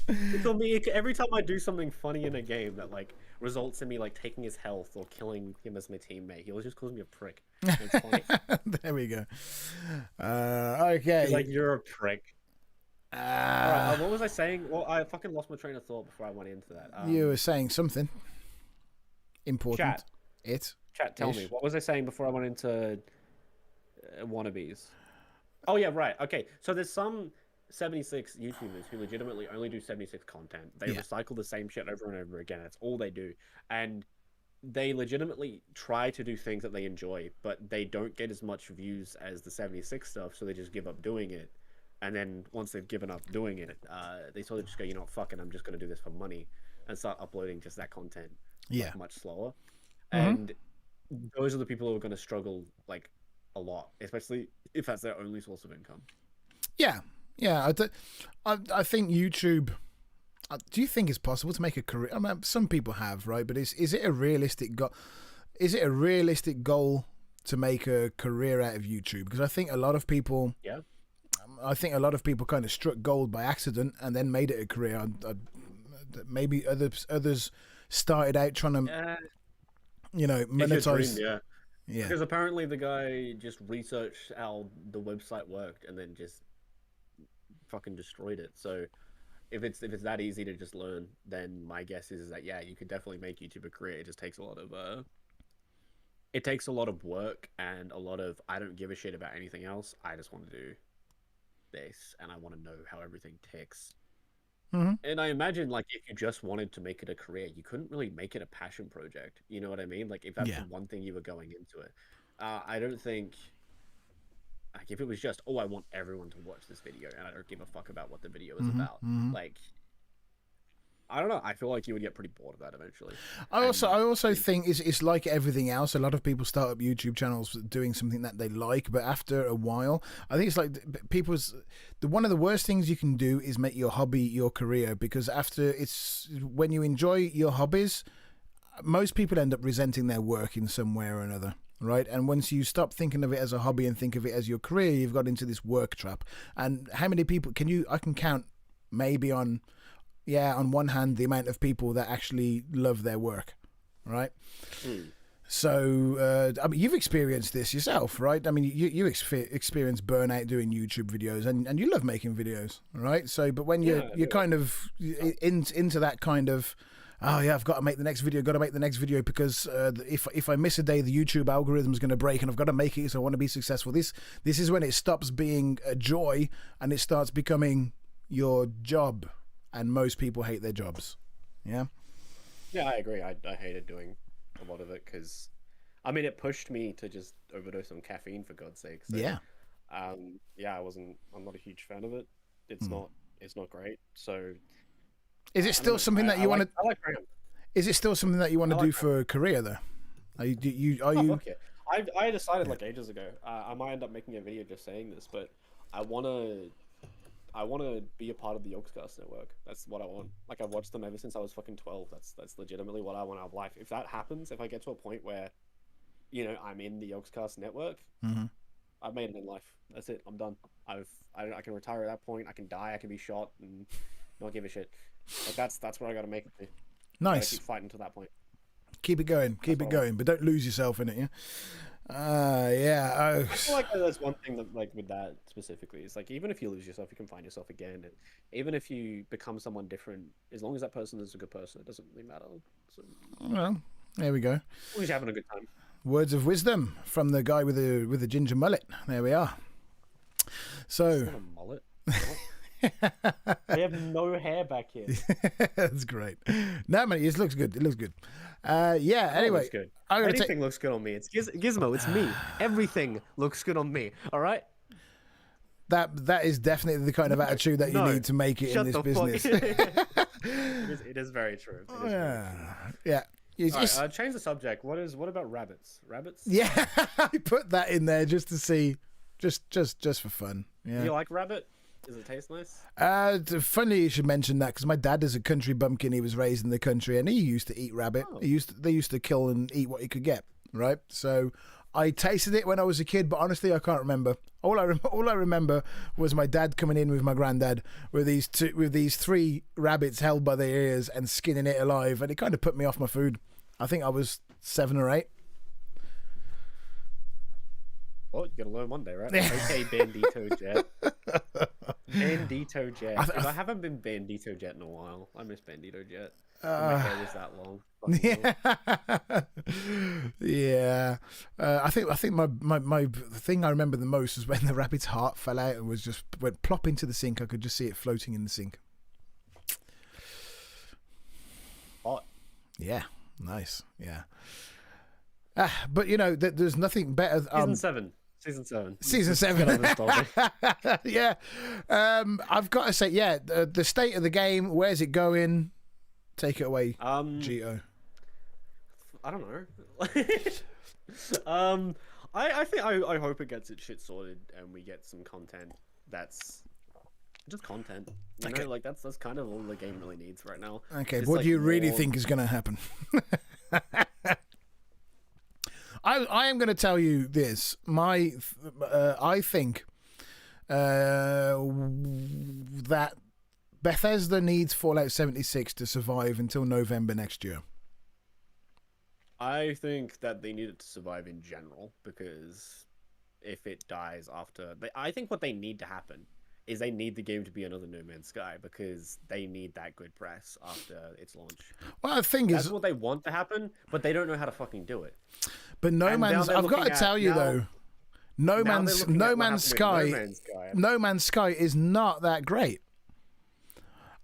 He told me every time I do something funny in a game that like results in me like taking his health or killing him as my teammate, he always just calls me a prick. It's funny. There we go. Okay. He's like, you're a prick. All right, what was I saying? Well, I fucking lost my train of thought before I went into that. You were saying something important. Chat, tell me, what was I saying before I went into wannabes? Oh, yeah, right. Okay, so there's some 76 YouTubers who legitimately only do 76 content. They recycle the same shit over and over again. That's all they do. And they legitimately try to do things that they enjoy, but they don't get as much views as the 76 stuff, so they just give up doing it. And then once they've given up doing it, they sort of just go, you know, fuck it, I'm just going to do this for money, and start uploading just that content like, much slower. And those are the people who are going to struggle like a lot, especially if that's their only source of income. Yeah. I think YouTube. Do you think it's possible to make a career? I mean, some people have, right? But is it a realistic goal? Is it a realistic goal to make a career out of YouTube? Because I think a lot of people. Yeah. I think a lot of people kind of struck gold by accident and then made it a career. Maybe others started out trying to. You know, monetize. Dream, yeah. Because apparently the guy just researched how the website worked and then just fucking destroyed it. So if it's that easy to just learn, then my guess is that you could definitely make YouTube a career. It just takes a lot of work and a lot of I don't give a shit about anything else. I just want to do this and I want to know how everything ticks. And I imagine, like, if you just wanted to make it a career, you couldn't really make it a passion project. You know what I mean? Like, if that's the one thing you were going into it. I don't think... Like, if it was just, I want everyone to watch this video, and I don't give a fuck about what the video is about. Like... I don't know. I feel like you would get pretty bored of that eventually. I also think it's like everything else. A lot of people start up YouTube channels doing something that they like, but after a while, I think it's like one of the worst things you can do is make your hobby your career, because when you enjoy your hobbies, most people end up resenting their work in some way or another. Right, and once you stop thinking of it as a hobby and think of it as your career, you've got into this work trap. And how many people I can count maybe on yeah, on one hand, the amount of people that actually love their work, right? So, I mean, you've experienced this yourself, right? I mean, you experienced burnout doing YouTube videos, and you love making videos, right? So, but when you're kind of into that kind of, oh yeah, I've got to make the next video, because if I miss a day, the YouTube algorithm is going to break, and I've got to make it, so I want to be successful. This is when it stops being a joy and it starts becoming your job, and most people hate their jobs. Yeah. Yeah, I agree. I hated doing a lot of it because, I mean, it pushed me to just overdose on caffeine, for God's sake. So, yeah. I'm not a huge fan of it. It's not great. So, is it still something that you want to? I like Graham. Is it still something that you want to do for a career though? Are you? Fuck yeah. I decided like ages ago. I might end up making a video just saying this, but I wanna be a part of the Yogscast network. That's what I want. Like, I've watched them ever since I was fucking 12. That's legitimately what I want out of life. If that happens, if I get to a point where, you know, I'm in the Yogscast network, I've made it in life. That's it. I'm done. I can retire at that point. I can die. I can be shot and not give a shit. Like, that's what I got to make it to. Nice. Keep fighting to that point. Keep it going. Keep it going, but don't lose yourself in it. Yeah. Yeah. I feel like there's one thing that, like, with that specifically, is like, even if you lose yourself, you can find yourself again. And even if you become someone different, as long as that person is a good person, it doesn't really matter. So, well, there we go. As long as you're having a good time. Words of wisdom from the guy with the ginger mullet. There we are. So. It's not a mullet. I have no hair back here. That's great. No, man, it looks good. It looks good. Yeah. Anyway, looks good. Anything looks good on me. It's Gizmo. It's me. Everything looks good on me. All right. That is definitely the kind of attitude that you need to make it in this business. It is very true. Yeah. Change the subject. What about rabbits? Rabbits? Yeah, I put that in there just to see, just for fun. Yeah. You like rabbit? Does it taste nice? Funny you should mention that, because my dad is a country bumpkin. He was raised in the country, and he used to eat rabbit. They used to kill and eat what he could get. Right, so I tasted it when I was a kid, but honestly, I can't remember. All I remember was my dad coming in with my granddad with these 3 rabbits held by their ears and skinning it alive, and it kind of put me off my food. I think I was 7 or 8. Well, you're gonna learn one day, right? Okay, Bandito Jet. Bandito Jet. I haven't been Bandito Jet in a while. I miss Bandito Jet. My hair was that long. Yeah. I think my thing I remember the most was when the rabbit's heart fell out and went plop into the sink. I could just see it floating in the sink. Hot. Yeah. Nice. Yeah. But you know, there's nothing better. Season 7. Season 7. Yeah. I've got to say, yeah, the state of the game. Where's it going? Take it away, Gito. I don't know. I hope it gets its shit sorted and we get some content that's just content. You know, like that's kind of all the game really needs right now. Okay, just what do you really think is going to happen? I am going to tell you this. I think that Bethesda needs Fallout 76 to survive until November next year. I think that they need it to survive in general, because if it dies after... I think what they need to happen is they need the game to be another No Man's Sky, because they need that good press after its launch. Well, the thing is... That's what they want to happen, but they don't know how to fucking do it. But No Man's... I've got to tell you, though, No Man's Sky is not that great.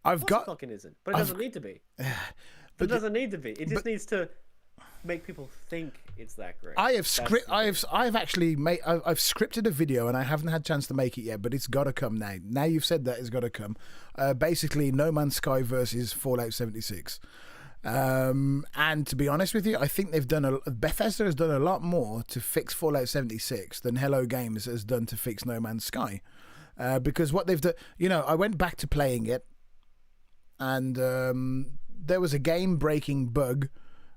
It fucking isn't, but it doesn't need to be. But it doesn't need to be. It just needs to make people think it's that great. I've scripted a video and I haven't had a chance to make it yet, but it's got to come now. Now you've said that, it's got to come. Basically, No Man's Sky versus Fallout 76. And to be honest with you, I think Bethesda has done a lot more to fix Fallout 76 than Hello Games has done to fix No Man's Sky. Because what they've done, you know, I went back to playing it, and there was a game-breaking bug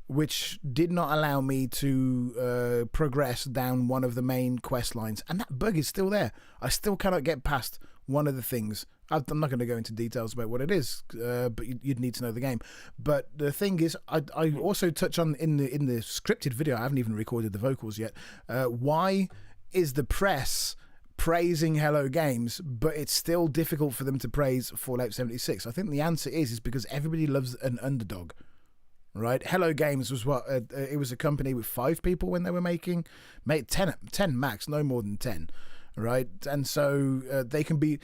which did not allow me to progress down one of the main quest lines, and that bug is still there. I still cannot get past one of the things. I'm not going to go into details about what it is, but you'd need to know the game. But the thing is, I also touch on in the scripted video. I haven't even recorded the vocals yet. Why is the press praising Hello Games, but it's still difficult for them to praise Fallout 76? I think the answer is because everybody loves an underdog. Right, Hello Games was what it was a company with 5 people when they were making 10 max, no more than 10, right? And so they can be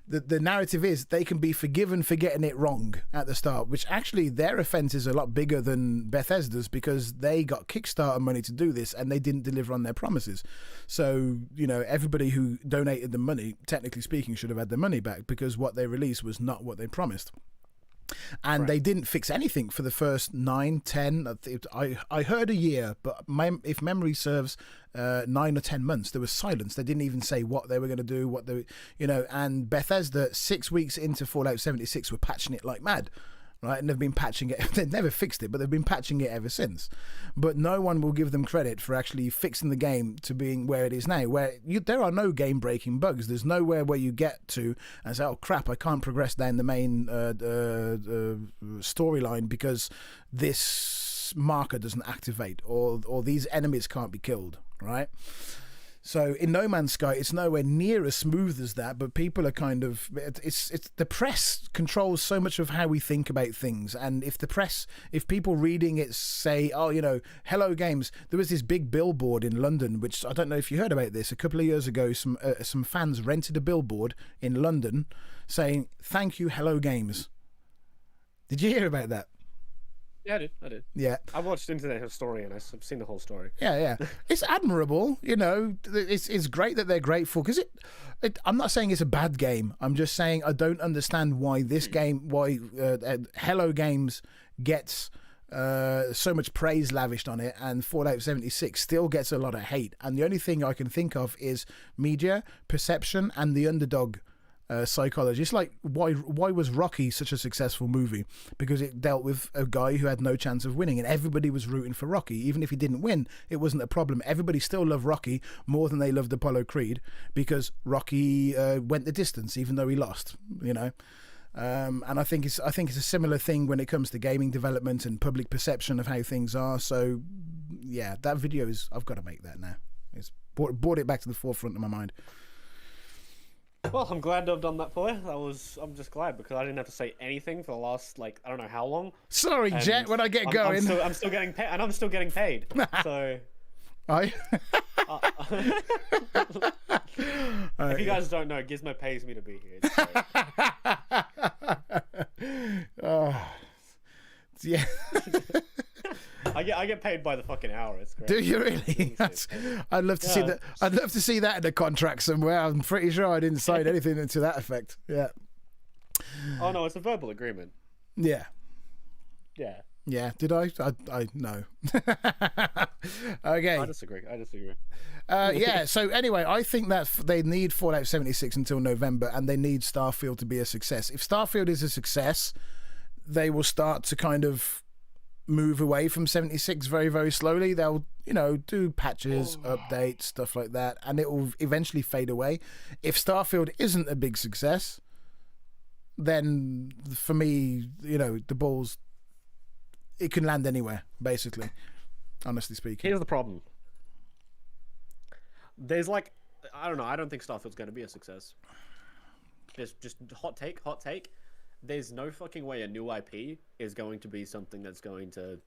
the narrative is they can be forgiven for getting it wrong at the start, which actually their offense is a lot bigger than Bethesda's because they got Kickstarter money to do this and they didn't deliver on their promises. So everybody who donated the money, technically speaking, should have had their money back because what they released was not what they promised. And they didn't fix anything for the first 9, 10. I heard a year, but if memory serves, 9 or 10 months, there was silence. They didn't even say what they were going to do, and Bethesda, 6 weeks into Fallout 76, were patching it like mad. Right, and they've been patching it. They've never fixed it, but they've been patching it ever since. But no one will give them credit for actually fixing the game to being where it is now, where there are no game-breaking bugs. There's nowhere where you get to and say, oh, crap, I can't progress down the main storyline because this marker doesn't activate or these enemies can't be killed, right? So in No Man's Sky, it's nowhere near as smooth as that, but people are kind of... It's the press controls so much of how we think about things. And if people reading it say, oh, Hello Games, there was this big billboard in London, which I don't know if you heard about this. A couple of years ago, some fans rented a billboard in London saying, thank you, Hello Games. Did you hear about that? Yeah, I did. Yeah. I watched Internet Story and I've seen the whole story. Yeah. It's admirable, it's great that they're grateful because I'm not saying it's a bad game. I'm just saying I don't understand why this game, Hello Games gets so much praise lavished on it and Fallout 76 still gets a lot of hate. And the only thing I can think of is media, perception, and the underdog psychology. It's like why was Rocky such a successful movie? Because it dealt with a guy who had no chance of winning and everybody was rooting for Rocky. Even if he didn't win, it wasn't a problem. Everybody still loved Rocky more than they loved Apollo Creed because Rocky went the distance even though he lost, and I think it's a similar thing when it comes to gaming development and public perception of how things are. So yeah, that video I've got to make that now. It's brought it back to the forefront of my mind. Well, I'm glad to have done that for you. I'm just glad because I didn't have to say anything for the last I don't know how long. Sorry, and Jet. When I get going, I'm still getting paid, and I'm still getting paid. So, if you guys don't know, Gizmo pays me to be here. Yeah. I get paid by the fucking hour. It's great. Do you really? I'd love to see that. I'd love to see that in a contract somewhere. I'm pretty sure I didn't sign anything to that effect. Yeah. Oh no, it's a verbal agreement. Yeah. Yeah. Yeah. Did I no. Okay. I disagree. Yeah. So anyway, I think that they need Fallout 76 until November, and they need Starfield to be a success. If Starfield is a success, they will start to kind of move away from 76 very, very slowly. They'll, do patches, updates, stuff like that, and it will eventually fade away. If Starfield isn't a big success, then for me, the balls, it can land anywhere, basically, honestly speaking. Here's the problem. There's I don't know, I don't think Starfield's going to be a success. There's just hot take. There's no fucking way a new IP is going to be something that's going to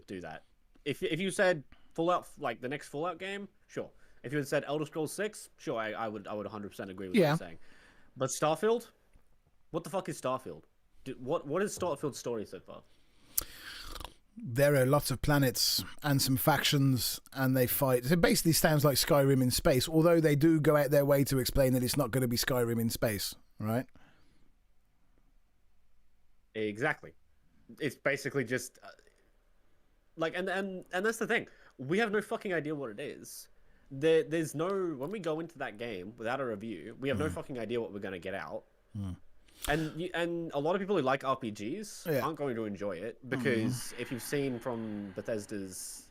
do that. If you said Fallout, the next Fallout game, sure. If you had said Elder Scrolls 6, sure, I would 100% agree with what you're saying. But Starfield, what the fuck is Starfield? What is Starfield's story so far? There are lots of planets and some factions, and they fight. It basically sounds like Skyrim in space, although they do go out their way to explain that it's not going to be Skyrim in space, right? Exactly. It's basically just and that's the thing. We have no fucking idea what it is. There's no, when we go into that game without a review, we have no fucking idea what we're going to get out. And a lot of people who like RPGs aren't going to enjoy it because if you've seen from Bethesda's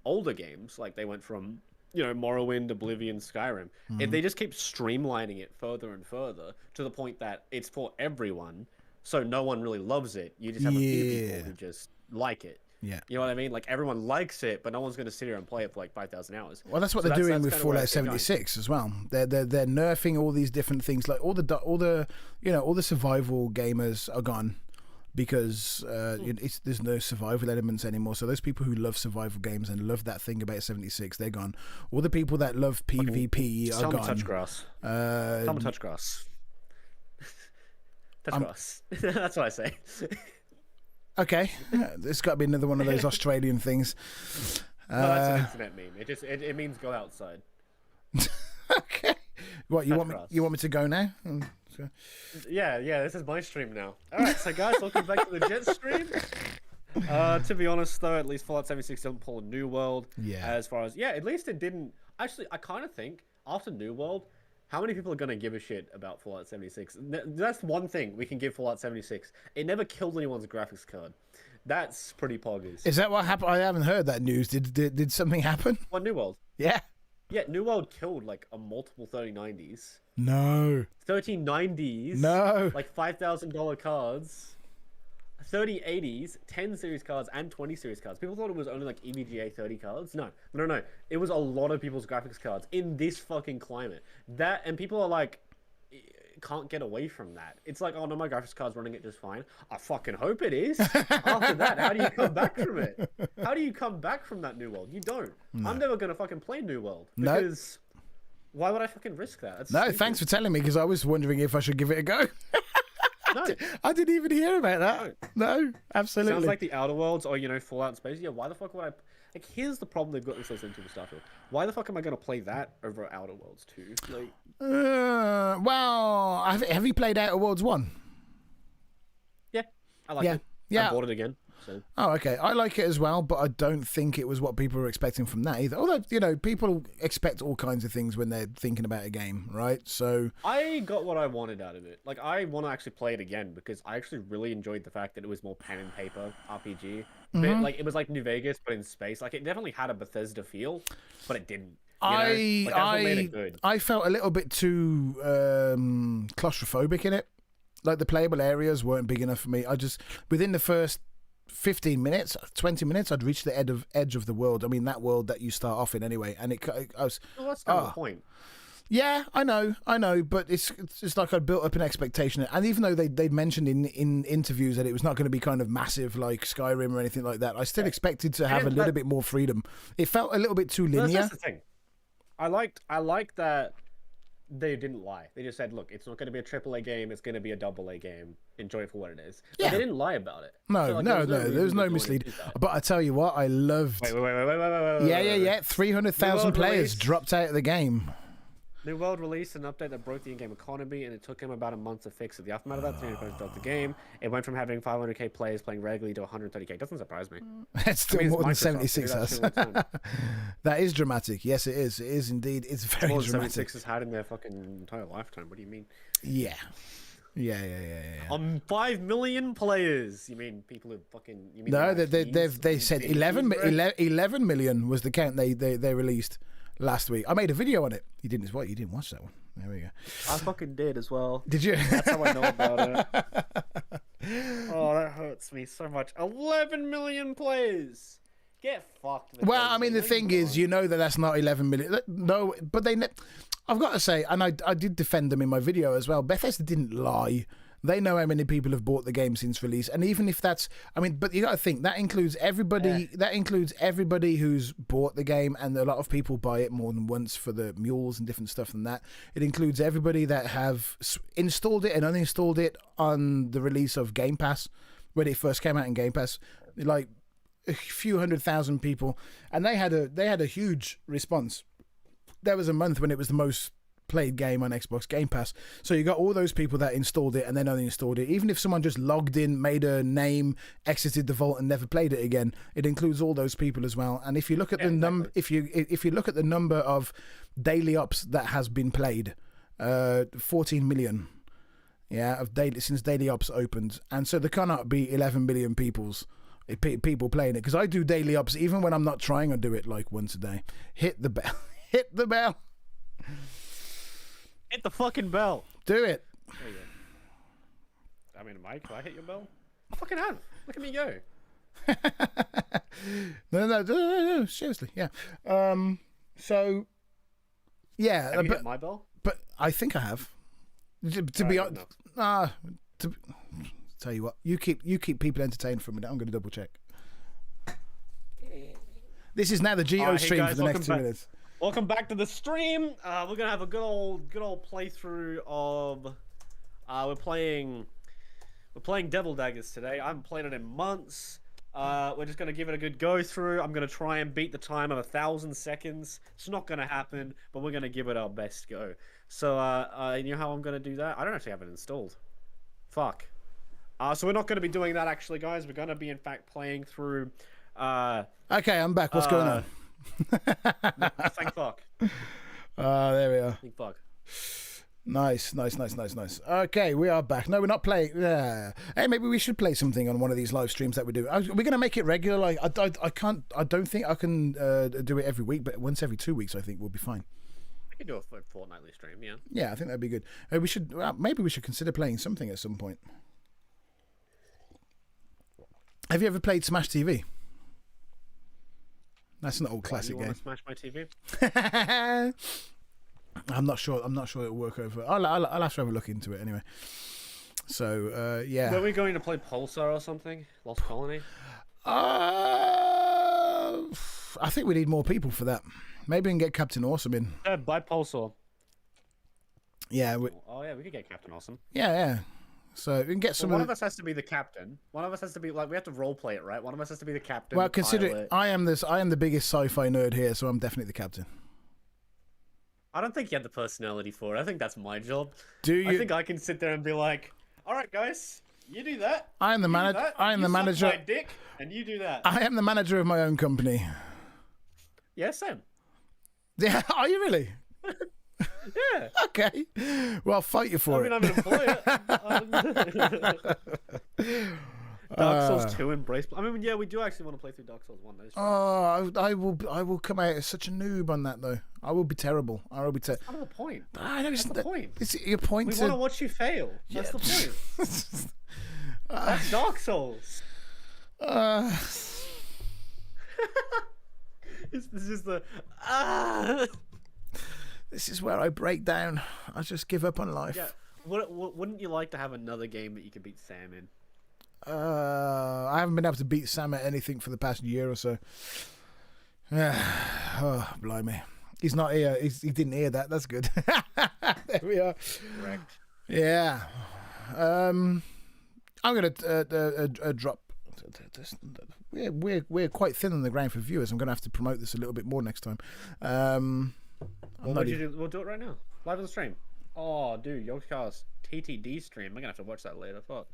older games, they went from Morrowind, Oblivion, Skyrim. If they just keep streamlining it further and further to the point that it's for everyone, so no one really loves it. You just have a few people who just like it. Yeah. You know what I mean? Like, everyone likes it, but no one's going to sit here and play it for like 5,000 hours. Well, that's what they're doing with Fallout 76 as well. They're nerfing all these different things. Like all the survival gamers are gone because there's no survival elements anymore. So those people who love survival games and love that thing about 76, they're gone. All the people that love PvP are gone. Touch grass. Come touch grass. Touch grass. That's what I say. Okay, there's got to be another one of those Australian things. No, that's an internet meme. It means go outside. Okay. What you want me to go now? Yeah. This is my stream now. All right, so guys, welcome back to the Jet stream. To be honest, though, at least Fallout 76 doesn't pull a New World. Yeah. As far as at least it didn't. Actually, I kind of think after New World, how many people are going to give a shit about Fallout 76? That's one thing we can give Fallout 76. It never killed anyone's graphics card. That's pretty poggers. Is that what happened? I haven't heard that news. Did something happen? What, New World? Yeah. Yeah, New World killed like a multiple 3090s. No. 3090s. No. Like $5,000 cards. 3080s, 10 series cards, and 20 series cards. People thought it was only like EVGA 30 cards. No. It was a lot of people's graphics cards in this fucking climate. And people are like, can't get away from that. It's like, oh no, my graphics card's running it just fine. I fucking hope it is. After that, how do you come back from it? How do you come back from that New World? You don't. No. I'm never gonna fucking play New World because why would I fucking risk that? That's stupid. Thanks for telling me, because I was wondering if I should give it a go. No. I didn't even hear about that. No, absolutely. Sounds like the Outer Worlds or, Fallout Space. Yeah, why the fuck would I... Like, here's the problem they've got this into with Starfield. Why the fuck am I going to play that over Outer Worlds 2? Like... well, have you played Outer Worlds 1? Yeah, I like it. Yeah. I bought it again. So. Oh, okay. I like it as well, but I don't think it was what people were expecting from that either. Although, people expect all kinds of things when they're thinking about a game, right? So I got what I wanted out of it. Like, I want to actually play it again because I actually really enjoyed the fact that it was more pen and paper RPG. But, like, it was like New Vegas, but in space. Like, it definitely had a Bethesda feel, but it didn't. That's what made it good. I felt a little bit too claustrophobic in it. Like, the playable areas weren't big enough for me. Within the first 15 minutes, 20 minutes, I'd reached the edge of the world. I mean, that world that you start off in anyway. And I was... Well, that's kind of the point. Yeah, I know, but it's like I'd built up an expectation. And even though they'd mentioned in interviews that it was not going to be kind of massive like Skyrim or anything like that, I still expected to have a little bit more freedom. It felt a little bit too linear. That's the thing. I liked that they didn't lie. They just said, look, it's not going to be a AAA game. It's going to be a AA game. Enjoy it for what it is. But they didn't lie about it. No, there was no mislead. But I tell you what, I loved... Wait. Yeah. 300,000 players dropped out of the game. New World released an update that broke the in-game economy, and it took him about a month to fix it. The aftermath of that, 300 dropped the game. It went from having 500k players playing regularly to 130k. Doesn't surprise me. It's still more than 76 has. That is dramatic. Yes, it is. It is indeed. It's very dramatic. 76 has had in their fucking entire lifetime. What do you mean? Yeah. On 5 million players. You mean people who fucking... You mean no, they said 11 million was the count they released last week. I made a video on it. You didn't watch that one. There we go. I fucking did as well. Did you? That's how I know about it. Oh, that hurts me so much. 11 million players. Get fucked. Well, I mean, the thing is, that's not 11 million. No, but I've got to say, and I did defend them in my video as well. Bethesda didn't lie. They know how many people have bought the game since release, and even if that's, but you got to think that includes everybody. Yeah. That includes everybody who's bought the game, and a lot of people buy it more than once for the mules and different stuff than that. It includes everybody that have installed it and uninstalled it on the release of Game Pass when it first came out in Game Pass, like a few 100,000 people, and they had a huge response. There was a month when it was the most played game on Xbox Game Pass. So you got all those people that installed it and then uninstalled it. Even if someone just logged in, made a name, exited the vault and never played it again, it includes all those people as well. And if you look at the number, if you look at the number of daily ops that has been played, 14 million, of daily since daily ops opened, and so there cannot be 11 million people playing it, because I do daily ops even when I'm not trying. I do it like once a day. Hit the bell. Hit the bell. Hit the fucking bell. Do it. There you go. I mean, Mike, can I hit your bell? I fucking have. Look at me go. No, seriously, yeah. So, yeah. Have you hit my bell? But I think I have. To be honest, tell you what, you keep people entertained for a minute. I'm going to double check. This is now the JETO stream guys, for the next 2 minutes. Welcome back to the stream. We're gonna have a good old playthrough of. We're playing Devil Daggers today. I haven't played it in months. We're just gonna give it a good go through. I'm gonna try and beat the time of 1,000 seconds. It's not gonna happen, but we're gonna give it our best go. So, you know how I'm gonna do that? I don't actually have it installed. Fuck. So we're not gonna be doing that actually, guys. We're gonna be in fact playing through. Okay, I'm back. What's going on? Thank fuck. There we are. Thank fuck. Nice. Okay, we are back. No, we're not playing. Hey, maybe we should play something on one of these live streams that we do. We're going to make it regular. Like, I don't think I can do it every week, but once every 2 weeks, I think we'll be fine. We could do a fortnightly stream, yeah. Yeah, I think that'd be good. Maybe we should consider playing something at some point. Have you ever played Smash TV? That's an old classic game. Smash my TV? I'm not sure it'll work over. I'll have to have a look into it anyway. So yeah. Were we going to play Pulsar or something? Lost Colony? I think we need more people for that. Maybe we can get Captain Awesome in. Buy Pulsar. Yeah. We could get Captain Awesome. Yeah. So we can get some. One of us has to be the captain. One of us has to be we have to role play it, right? One of us has to be the captain. Well, consider I am the biggest sci-fi nerd here, so I'm definitely the captain. I don't think you have the personality for it. I think that's my job. Do you? I think I can sit there and be like, "All right, guys, you do that. I am the manager. I am the manager. My dick, and you do that. I am the manager of my own company. Yeah, Sam. Yeah, are you really? Yeah. Okay. Well, I'll fight you for it. I'm an employer. Dark Souls 2 Embrace. I mean, yeah, we do actually want to play through Dark Souls 1. I will come out as such a noob on that though. I will be terrible. I will be terrible. That's not the point. That's the point. It's your point. We want to watch you fail. That's the point. That's Dark Souls. This is the. This is where I break down. I just give up on life. Yeah. Wouldn't you like to have another game that you could beat Sam in? I haven't been able to beat Sam at anything for the past year or so. Oh, blimey. He's not here. He didn't hear that. That's good. There we are. Correct. Yeah. I'm going to drop. We're quite thin on the ground for viewers. I'm going to have to promote this a little bit more next time. We'll do it right now. Live on the stream. Oh, dude, Yogscast TTD stream. I'm going to have to watch that later. Fuck.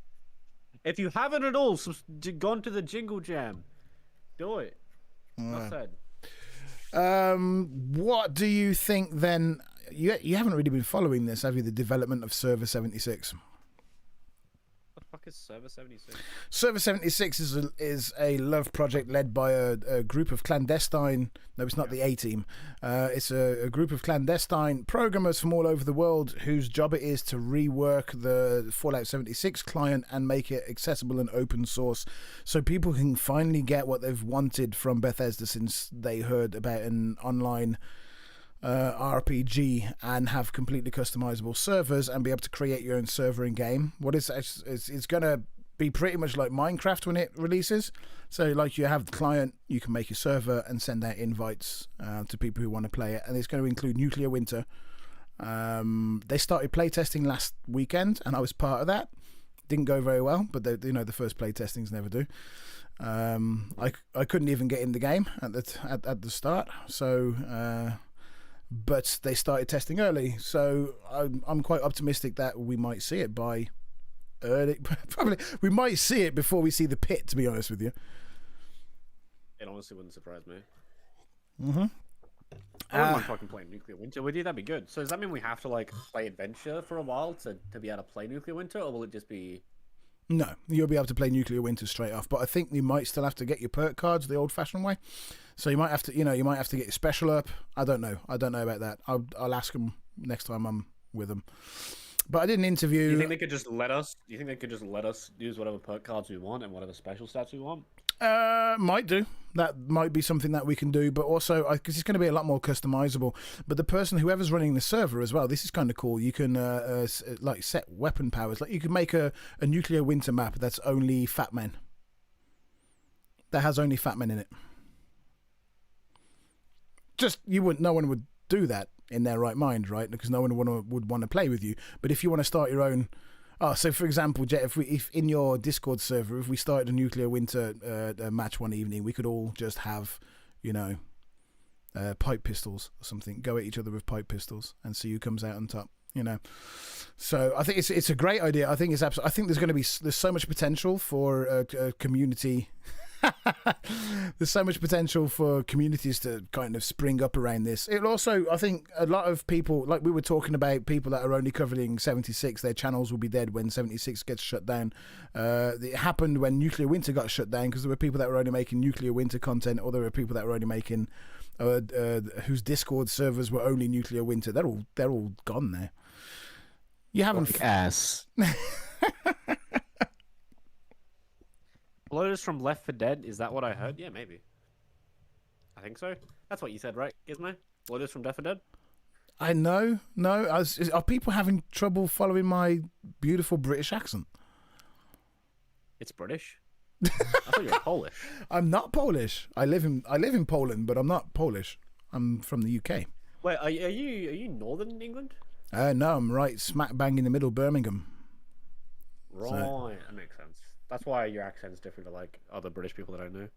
If you haven't at all gone to the Jingle Jam, do it. Enough said. What do you think then? You haven't really been following this, have you? The development of Server76. What the fuck is Server76? Server76 is a love project led by a group of clandestine. No, it's not the A team. It's a group of clandestine programmers from all over the world whose job it is to rework the Fallout 76 client and make it accessible and open source, so people can finally get what they've wanted from Bethesda since they heard about an online RPG and have completely customizable servers and be able to create your own server in game. What is it's going to be pretty much like Minecraft when it releases. So like you have the client, you can make a server and send out invites to people who want to play it, and it's going to include Nuclear Winter. They started playtesting last weekend and I was part of that. Didn't go very well, but the first playtestings never do. I couldn't even get in the game at the start, so but they started testing early, so I'm quite optimistic that we might see it by early. Probably we might see it before we see the pit, to be honest with you. It honestly wouldn't surprise me. Mm-hmm. I wouldn't mind fucking playing Nuclear Winter with you. That'd be good. So does that mean we have to play Adventure for a while to be able to play Nuclear Winter, or will it just be? No, you'll be able to play Nuclear Winter straight off, but I think you might still have to get your perk cards the old-fashioned way. So you might have to, get your special up. I don't know about that. I'll ask them next time I'm with them. But I did an interview. Do you think they could just let us? Do you think they could just let us use whatever perk cards we want and whatever special stats we want? Might do. That might be something that we can do, but also because it's going to be a lot more customizable. But the person, whoever's running the server as well, this is kind of cool. You can like set weapon powers. Like you can make a Nuclear Winter map that's only fat men. That has only fat men in it. Just no one would do that in their right mind, right? Because no one would want to play with you. But if you want to start your own. Oh, so for example, Jet, if in your Discord server, if we started a Nuclear Winter match one evening, we could all just have, pipe pistols or something, go at each other with pipe pistols and see who comes out on top, So I think it's a great idea. I think it's absolutely. I think there's so much potential for a community. There's so much potential for communities to kind of spring up around this. It also, I think, a lot of people, like we were talking about, people that are only covering 76, their channels will be dead when 76 gets shut down. It happened when Nuclear Winter got shut down because there were people that were only making Nuclear Winter content, or there were people that were only making whose Discord servers were only Nuclear Winter. They're all gone now. You haven't ass. Bloaters from Left 4 Dead, is that what I heard? Yeah, maybe. I think so. That's what you said, right, Gizmo? Bloaters from Left 4 Dead? I know. No, are people having trouble following my beautiful British accent? It's British. I thought you were Polish. I'm not Polish. I live in Poland, but I'm not Polish. I'm from the UK. Wait, are you Northern England? No, I'm right smack bang in the middle, Birmingham. Right, so. That makes sense. That's why your accent's different to like other British people that I know.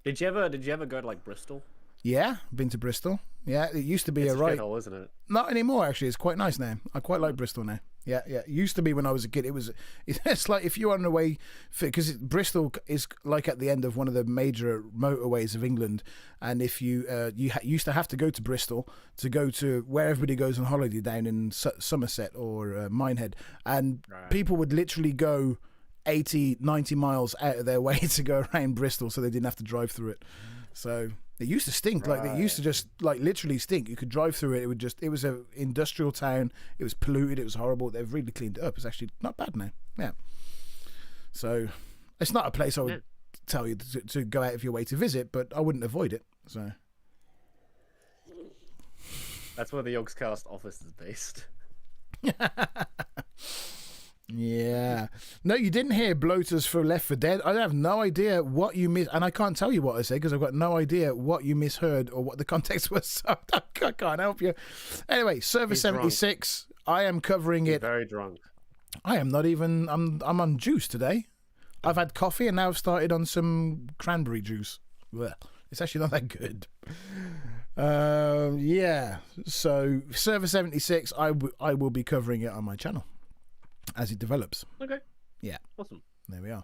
Did you ever go to like Bristol? Yeah, been to Bristol. Yeah, it used to be it's a right. Shithole, isn't it? Not anymore, actually. It's quite nice now. I quite like Bristol now. Yeah. It used to be when I was a kid. It's like if you're on the way, because Bristol is like at the end of one of the major motorways of England, and if you used to have to go to Bristol to go to where everybody goes on holiday down in Somerset or Minehead, and people would literally go 80, 90 miles out of their way to go around Bristol so they didn't have to drive through it. So it used to stink. Like it used to just like literally stink. You could drive through it. It was an industrial town. It was polluted. It was horrible. They've really cleaned it up. It's actually not bad now. Yeah. So it's not a place I would tell you to go out of your way to visit, but I wouldn't avoid it. So that's where the Yogscast office is based. Yeah. No, you didn't hear bloaters for Left 4 Dead. I have no idea what you missed, and I can't tell you what I said because I've got no idea what you misheard or what the context was, so I can't help you. Anyway, Server 76, I am covering it. Very drunk. I am not even, I'm on juice today. I've had coffee and now I've started on some cranberry juice. Blech. It's actually not that good. Yeah. So Server 76, I will be covering it on my channel as it develops. Okay. Yeah. Awesome. There we are.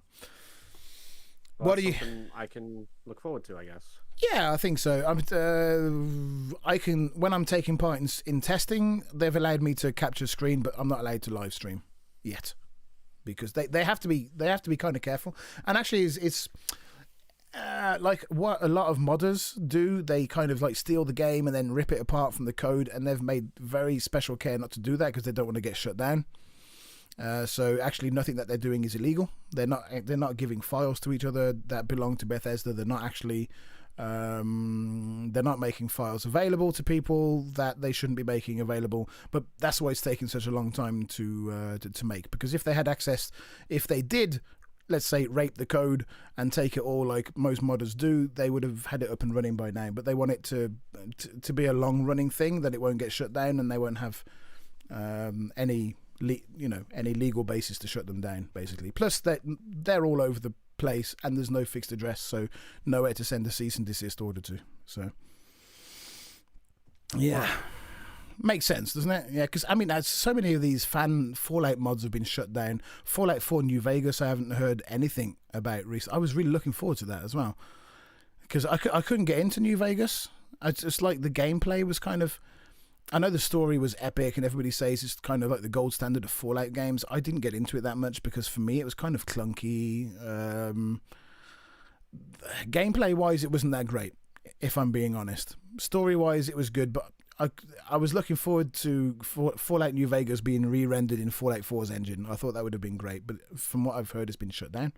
Well, what do you? I can look forward to, I guess. Yeah, I think so. I can when I'm taking part in testing. They've allowed me to capture screen, but I'm not allowed to live stream yet because they have to be kind of careful. And actually, it's like what a lot of modders do. They kind of like steal the game and then rip it apart from the code, and they've made very special care not to do that because they don't want to get shut down. So actually nothing that they're doing is illegal. They're not giving files to each other that belong to Bethesda. They're not actually they're not making files available to people that they shouldn't be making available. But that's why it's taken such a long time to make, because if they had access, if they did, let's say, rape the code and take it all like most modders do, they would have had it up and running by now. But they want it to be a long running thing, that it won't get shut down, and they won't have any legal basis to shut them down, basically. Plus, they're all over the place, and there's no fixed address, so nowhere to send a cease and desist order to. So, yeah, makes sense, doesn't it? Yeah, because I mean, so many of these fan Fallout mods have been shut down. Fallout 4 New Vegas, I haven't heard anything about recently. I was really looking forward to that as well, because I couldn't get into New Vegas. It's just like the gameplay was kind of. I know the story was epic and everybody says it's kind of like the gold standard of Fallout games. I didn't get into it that much because for me it was kind of clunky. Gameplay-wise, it wasn't that great, if I'm being honest. Story-wise, it was good, but I was looking forward to Fallout New Vegas being re-rendered in Fallout 4's engine. I thought that would have been great, but from what I've heard, it's been shut down.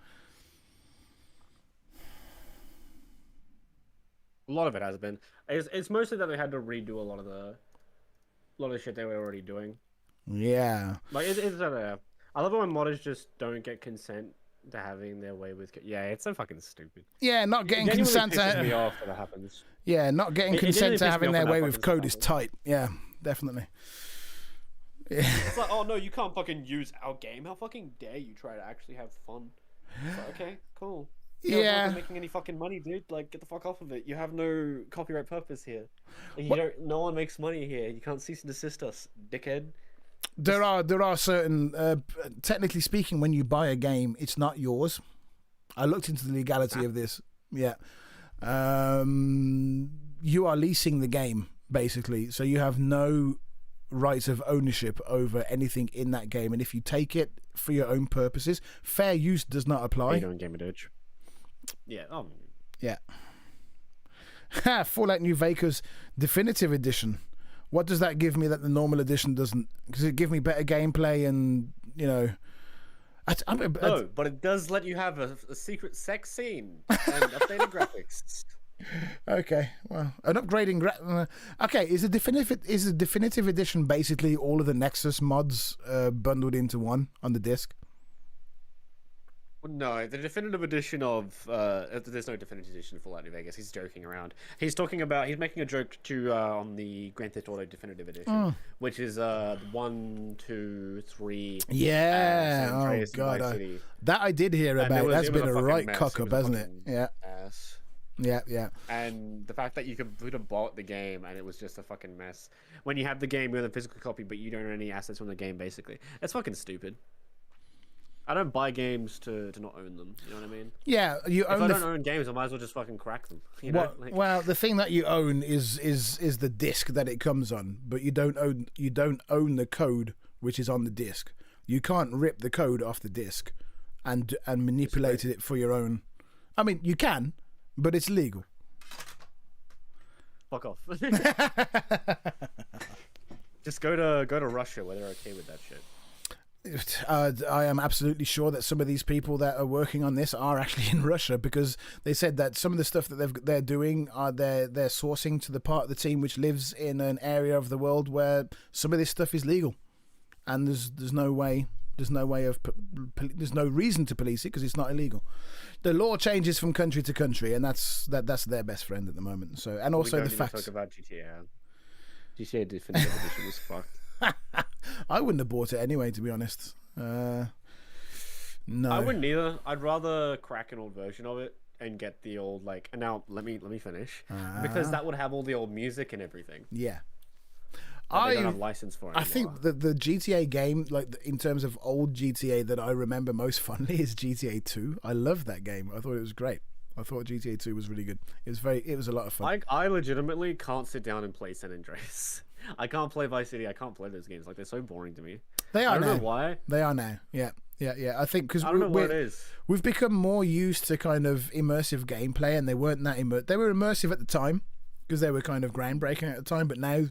A lot of it has been. It's mostly that they had to redo a lot of the shit they were already doing. Yeah. Like I love it when modders just don't get consent to having their way with. Yeah, it's so fucking stupid. Yeah, not getting consent pisses me off when that happens. Yeah, not getting consent to having their way with code is tight. Yeah, definitely. Yeah. It's like, oh no, you can't fucking use our game. How fucking dare you try to actually have fun? It's like, okay, cool. You're not making any fucking money, dude. Like, get the fuck off of it. You have no copyright purpose here. Like, no one makes money here. You can't cease and desist us, dickhead. There are certain, technically speaking, when you buy a game, it's not yours. I looked into the legality of this. Yeah. You are leasing the game, basically. So you have no rights of ownership over anything in that game. And if you take it for your own purposes, fair use does not apply. You don't game it, ditch. Yeah. Yeah. Fallout New Vegas Definitive Edition. What does that give me that the normal edition doesn't? Does it give me better gameplay and, you know... No, but it does let you have a secret sex scene and updated graphics. Okay, well, an upgrading... okay, is the definitive edition basically all of the Nexus mods bundled into one on the disc? No, the definitive edition of there's no definitive edition of Fallout New Vegas. He's joking around. He's making a joke to on the Grand Theft Auto definitive edition, which is 1, 2, 3. Yeah, oh god, that I did hear about. That's been a right cock up, hasn't it? Yeah. Ass. Yeah. And the fact that you could have bought the game and it was just a fucking mess. When you have the game with a physical copy, but you don't own any assets from the game, basically, that's fucking stupid. I don't buy games to not own them. You know what I mean? Yeah, you own. If I don't own games, I might as well just fucking crack them. You know? Well, the thing that you own is the disc that it comes on, but you don't own the code which is on the disc. You can't rip the code off the disc and manipulate it for your own. I mean, you can, but it's illegal. Fuck off. Just go to Russia where they're okay with that shit. I am absolutely sure that some of these people that are working on this are actually in Russia, because they said that some of the stuff that they're doing they're sourcing to the part of the team which lives in an area of the world where some of this stuff is legal, and there's no reason to police it because it's not illegal. The law changes from country to country, and that's their best friend at the moment. So, and also the facts. Talk about GTA. GTA Definitive Edition was fucked. I wouldn't have bought it anyway, to be honest. No, I wouldn't either. I'd rather crack an old version of it and get the old and now let me finish because that would have all the old music and everything. Yeah, I don't have license for it anymore. I think the GTA game, in terms of old GTA, that I remember most fondly is GTA 2. I loved that game. I thought it was great. I thought GTA 2 was really good. It was a lot of fun. I legitimately can't sit down and play San Andreas. I can't play Vice City. I can't play those games. They're so boring to me. They are now. I don't know why. They are now. Yeah. I think because I don't know what it is. We've become more used to kind of immersive gameplay, and they weren't that immersive. They were immersive at the time because they were kind of groundbreaking at the time, but now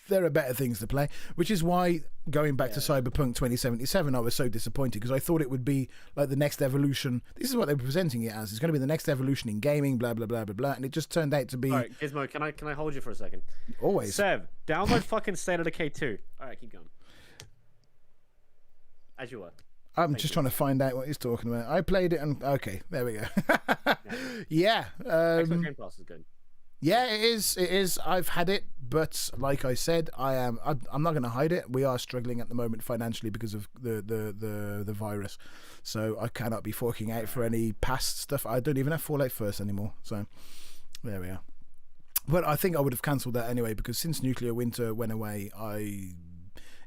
there are better things to play, which is why going back to Cyberpunk 2077 I was so disappointed, because I thought it would be like the next evolution. This is what they were presenting it as. It's going to be the next evolution in gaming, blah blah blah blah blah, and it just turned out to be... Alright, Gizmo, can I hold you for a second? Always. Sev, download fucking State of Decay 2. Alright, keep going. As you were. I'm just trying to find out what he's talking about. I played it and... Okay, there we go. Yeah. Xbox Game Pass is good. Yeah, it is. I've had it, but like I said, I'm not going to hide it. We are struggling at the moment financially because of the virus, so I cannot be forking out for any past stuff. I don't even have Fallout First anymore, so there we are. But I think I would have cancelled that anyway, because since Nuclear Winter went away,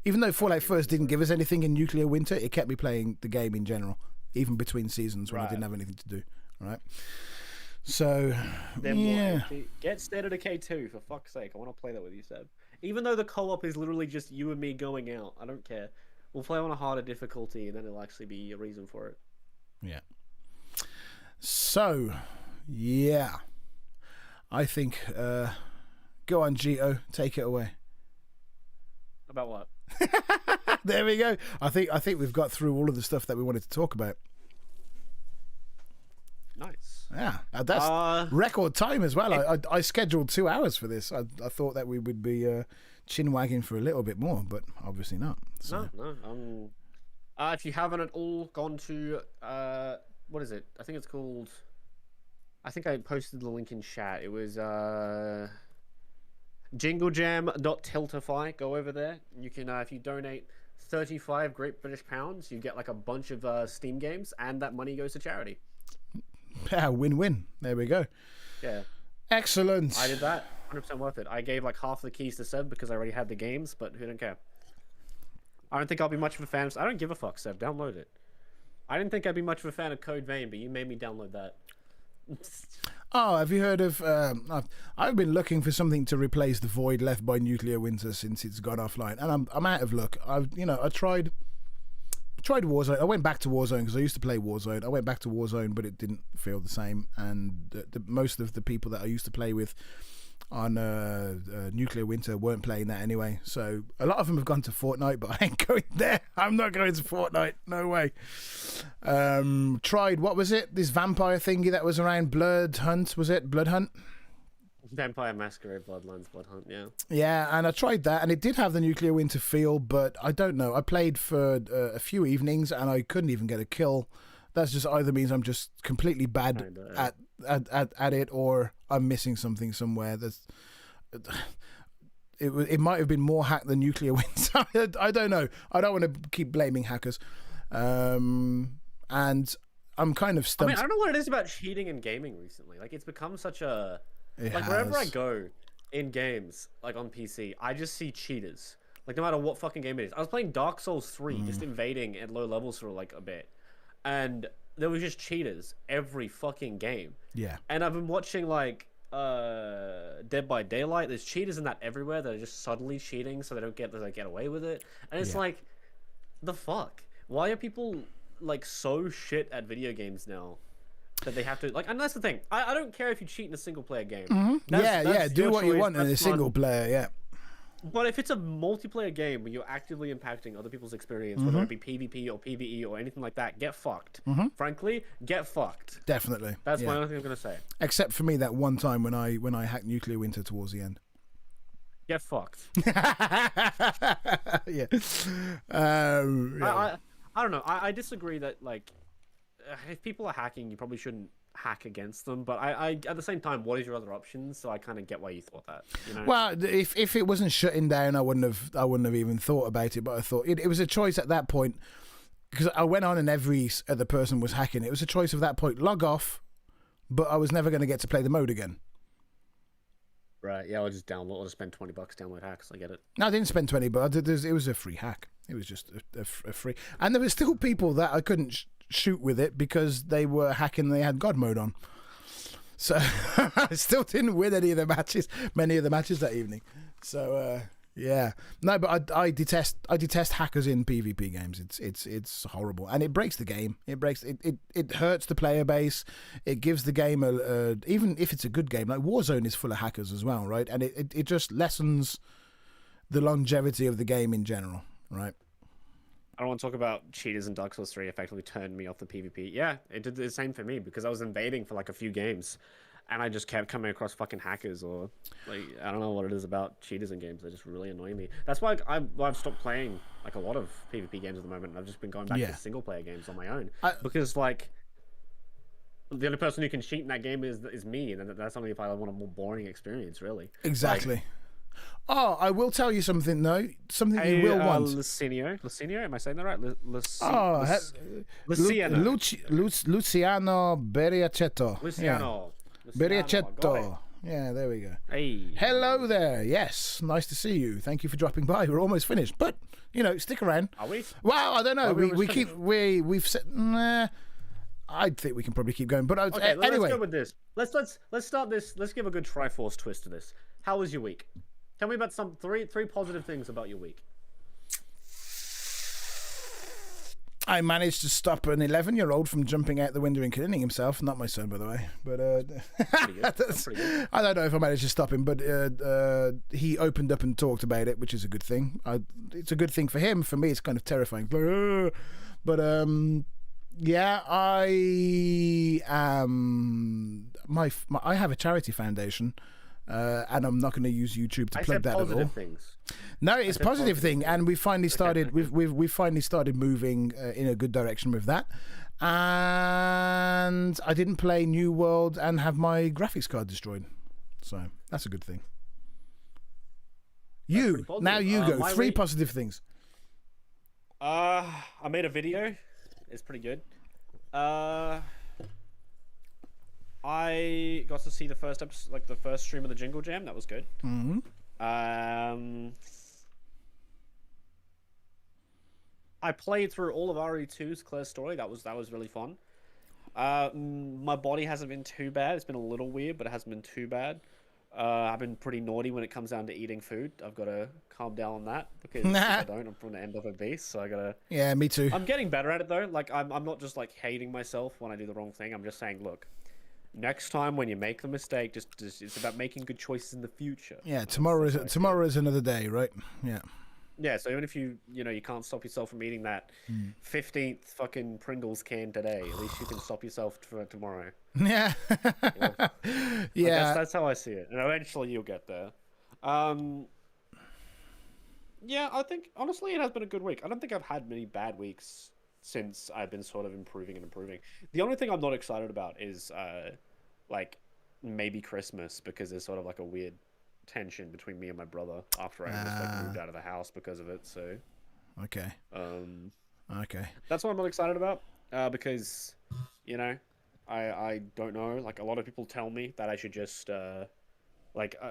even though Fallout First didn't give us anything in Nuclear Winter, it kept me playing the game in general, even between seasons when I didn't have anything to do. All right. So, Get State of Decay 2, for fuck's sake. I want to play that with you, Seb. Even though the co-op is literally just you and me going out, I don't care. We'll play on a harder difficulty, and then it'll actually be a reason for it. Yeah. So, yeah. I think, go on, JETO, take it away. About what? There we go. I think we've got through all of the stuff that we wanted to talk about. Nice. Yeah, that's record time as well. I scheduled 2 hours for this. I thought that we would be chin wagging for a little bit more, but obviously not. So. No. If you haven't at all gone to what is it? I think it's called. I think I posted the link in chat. It was jinglejam.tiltify. Go over there. You can if you donate 35 Great British pounds, you get like a bunch of Steam games, and that money goes to charity. Yeah, win-win. There we go. Yeah. Excellent. I did that. 100% worth it. I gave like half the keys to Seb because I already had the games, but who don't care? I don't think I'll be much of a fan of... I don't give a fuck, Seb. Download it. I didn't think I'd be much of a fan of Code Vein, but you made me download that. Oh, have you heard of... I've been looking for something to replace the void left by nuclear winter since it's gone offline, and I'm out of luck. I tried Warzone. I went back to Warzone because I used to play Warzone. I went back to Warzone, but it didn't feel the same. And most of the people that I used to play with on Nuclear Winter weren't playing that anyway. So a lot of them have gone to Fortnite, but I ain't going there. I'm not going to Fortnite. No way. Tried, what was it? This vampire thingy that was around, Blood Hunt, was it? Blood Hunt? Vampire Masquerade Bloodlines Blood Hunt, yeah. Yeah, and I tried that, and it did have the Nuclear Winter feel, but I don't know. I played for a few evenings, and I couldn't even get a kill. That's just either means I'm just completely bad at it, or I'm missing something somewhere. It might have been more hacked than Nuclear Winter. I don't know. I don't want to keep blaming hackers. And I'm kind of stumped. I don't know what it is about cheating in gaming recently. Like, it's become such a... wherever I go in games, like on PC, I just see cheaters. Like, no matter what fucking game it is. I was playing Dark Souls 3, just invading at low levels for like a bit. And there was just cheaters every fucking game. Yeah. And I've been watching like Dead by Daylight. There's cheaters in that everywhere that are just subtly cheating so they don't get away with it. And it's like, the fuck? Why are people like so shit at video games now? That they have to like, and that's the thing. I don't care if you cheat in a single player game. That's do what you want in a single player. Yeah. But if it's a multiplayer game where you're actively impacting other people's experience, whether it be PvP or PvE or anything like that, get fucked. Frankly, get fucked. Definitely. That's my only thing I'm gonna say. Except for me, that one time when I hacked Nuclear Winter towards the end. Get fucked. Yeah. I don't know. I disagree that like. If people are hacking, you probably shouldn't hack against them. But I at the same time, what is your other options? So I kind of get why you thought that. You know? Well, if it wasn't shutting down, I wouldn't have even thought about it. But I thought it was a choice at that point because I went on and every other person was hacking. It was a choice of that point. Log off, but I was never going to get to play the mode again. Right. Yeah. I'll just download. I'll just spend $20 download hacks. I get it. No, I didn't spend 20, but it was a free hack. It was just a free, and there were still people that I couldn't shoot with it because they were hacking and they had God mode on. So I still didn't win many of the matches that evening. So yeah, no, but I detest hackers in PvP games. It's horrible, and it breaks the game. It hurts the player base. It gives the game even if it's a good game, like Warzone is full of hackers as well, right? And it just lessens the longevity of the game in general, right? I don't want to talk about cheaters in Dark Souls 3 effectively turned me off the PvP. Yeah, it did the same for me because I was invading for like a few games and I just kept coming across fucking hackers or like, I don't know what it is about cheaters in games. They just really annoy me. That's why I've stopped playing like a lot of PvP games at the moment. And I've just been going back to single player games on my own because like the only person who can cheat in that game is me. And that's only if I want a more boring experience, really. Exactly. Oh, I will tell you something though. Something you will want. Luciano, am I saying that right? Luciano Beriacetto. Luciano. Beriacetto. Yeah, there we go. Hey. Hello there. Yes, nice to see you. Thank you for dropping by. We're almost finished, but stick around. Are we? Well, I don't know. We've said. Nah, I think we can probably keep going. But okay, anyway, let's go with this. Let's start this. Let's give a good Triforce twist to this. How was your week? Tell me about some three positive things about your week. I managed to stop an 11-year-old from jumping out the window and killing himself. Not my son, by the way. But That's pretty good. I don't know if I managed to stop him, but he opened up and talked about it, which is a good thing. It's a good thing for him. For me, it's kind of terrifying. But yeah, I am. I have a charity foundation. And I'm not going to use YouTube to plug that at all. Things. No, it's a positive thing, and we finally started. We've finally started moving in a good direction with that. And I didn't play New World and have my graphics card destroyed, so that's a good thing. You now you go. Three positive things. I made a video. It's pretty good. I got to see the first episode, like the first stream of the Jingle Jam. That was good. Mm-hmm. I played through all of RE2's Claire's story. That was really fun. My body hasn't been too bad. It's been a little weird, but it hasn't been too bad. I've been pretty naughty when it comes down to eating food. I've got to calm down on that because if I don't, I'm going to end up obese. So I gotta. Yeah, me too. I'm getting better at it though. Like I'm not just like hating myself when I do the wrong thing. I'm just saying, look. Next time when you make the mistake, just it's about making good choices in the future. Yeah, tomorrow is another day, right? Yeah. Yeah, so even if you can't stop yourself from eating that 15th fucking Pringles can today, at least you can stop yourself for tomorrow. Yeah. Yeah. That's how I see it, and eventually you'll get there. Yeah, I think honestly it has been a good week. I don't think I've had many bad weeks since I've been sort of improving. The only thing I'm not excited about is like maybe Christmas, because there's sort of like a weird tension between me and my brother after I just like moved out of the house because of it. So okay. Okay. That's what I'm not excited about, because I don't know. Like a lot of people tell me that I should just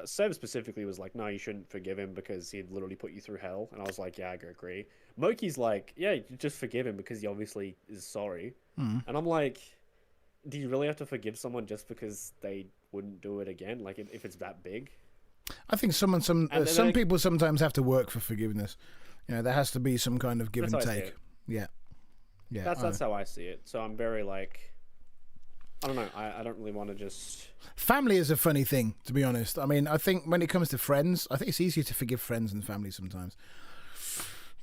Sev specifically was like, no, you shouldn't forgive him because he'd literally put you through hell. And I was like, yeah, I agree. Moki's like, yeah, you just forgive him because he obviously is sorry. And I'm like, do you really have to forgive someone just because they wouldn't do it again? Like if it's that big? I think some people sometimes have to work for forgiveness. There has to be some kind of give and take. Yeah. That's how I see it. So I'm very like, I don't know. I don't really want to just... Family is a funny thing, to be honest. I mean, I think when it comes to friends, I think it's easier to forgive friends than family sometimes.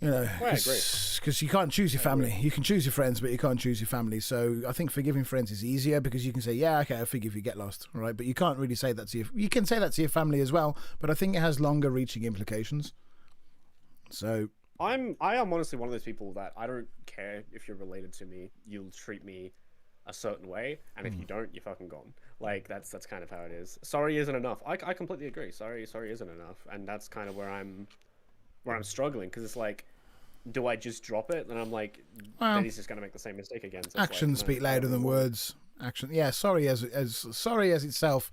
Because you can't choose your family. You can choose your friends, but you can't choose your family. So I think forgiving friends is easier because you can say, yeah, okay, I forgive you, get lost, right? But you can't really say that to you can say that to your family as well, but I think it has longer reaching implications. So I am honestly one of those people that I don't care if you're related to me. You'll treat me a certain way, and if you don't, you're fucking gone. Like that's kind of how it is. Sorry isn't enough. I completely agree. Sorry isn't enough, and that's kind of where I'm struggling, because it's like, do I just drop it? And I'm like, then he's just gonna make the same mistake again. So actions speak louder than words. Action, yeah. Sorry as sorry as itself.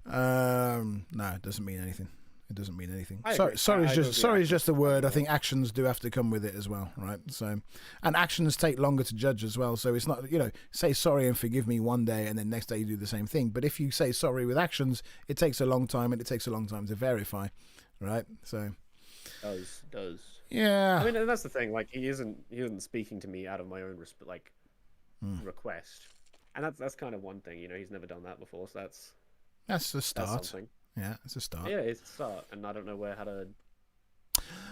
No, it doesn't mean anything. It doesn't mean anything. Sorry is just a word. I think actions do have to come with it as well, right? So, and actions take longer to judge as well. So it's not, say sorry and forgive me one day, and then next day you do the same thing. But if you say sorry with actions, it takes a long time, and it takes a long time to verify, right? So, does. Yeah. I mean, and that's the thing. Like, he isn't speaking to me out of my own request, and that's kind of one thing. He's never done that before, so that's the start. That's something. Yeah, it's a start. Yeah, it's a start, and I don't know how to.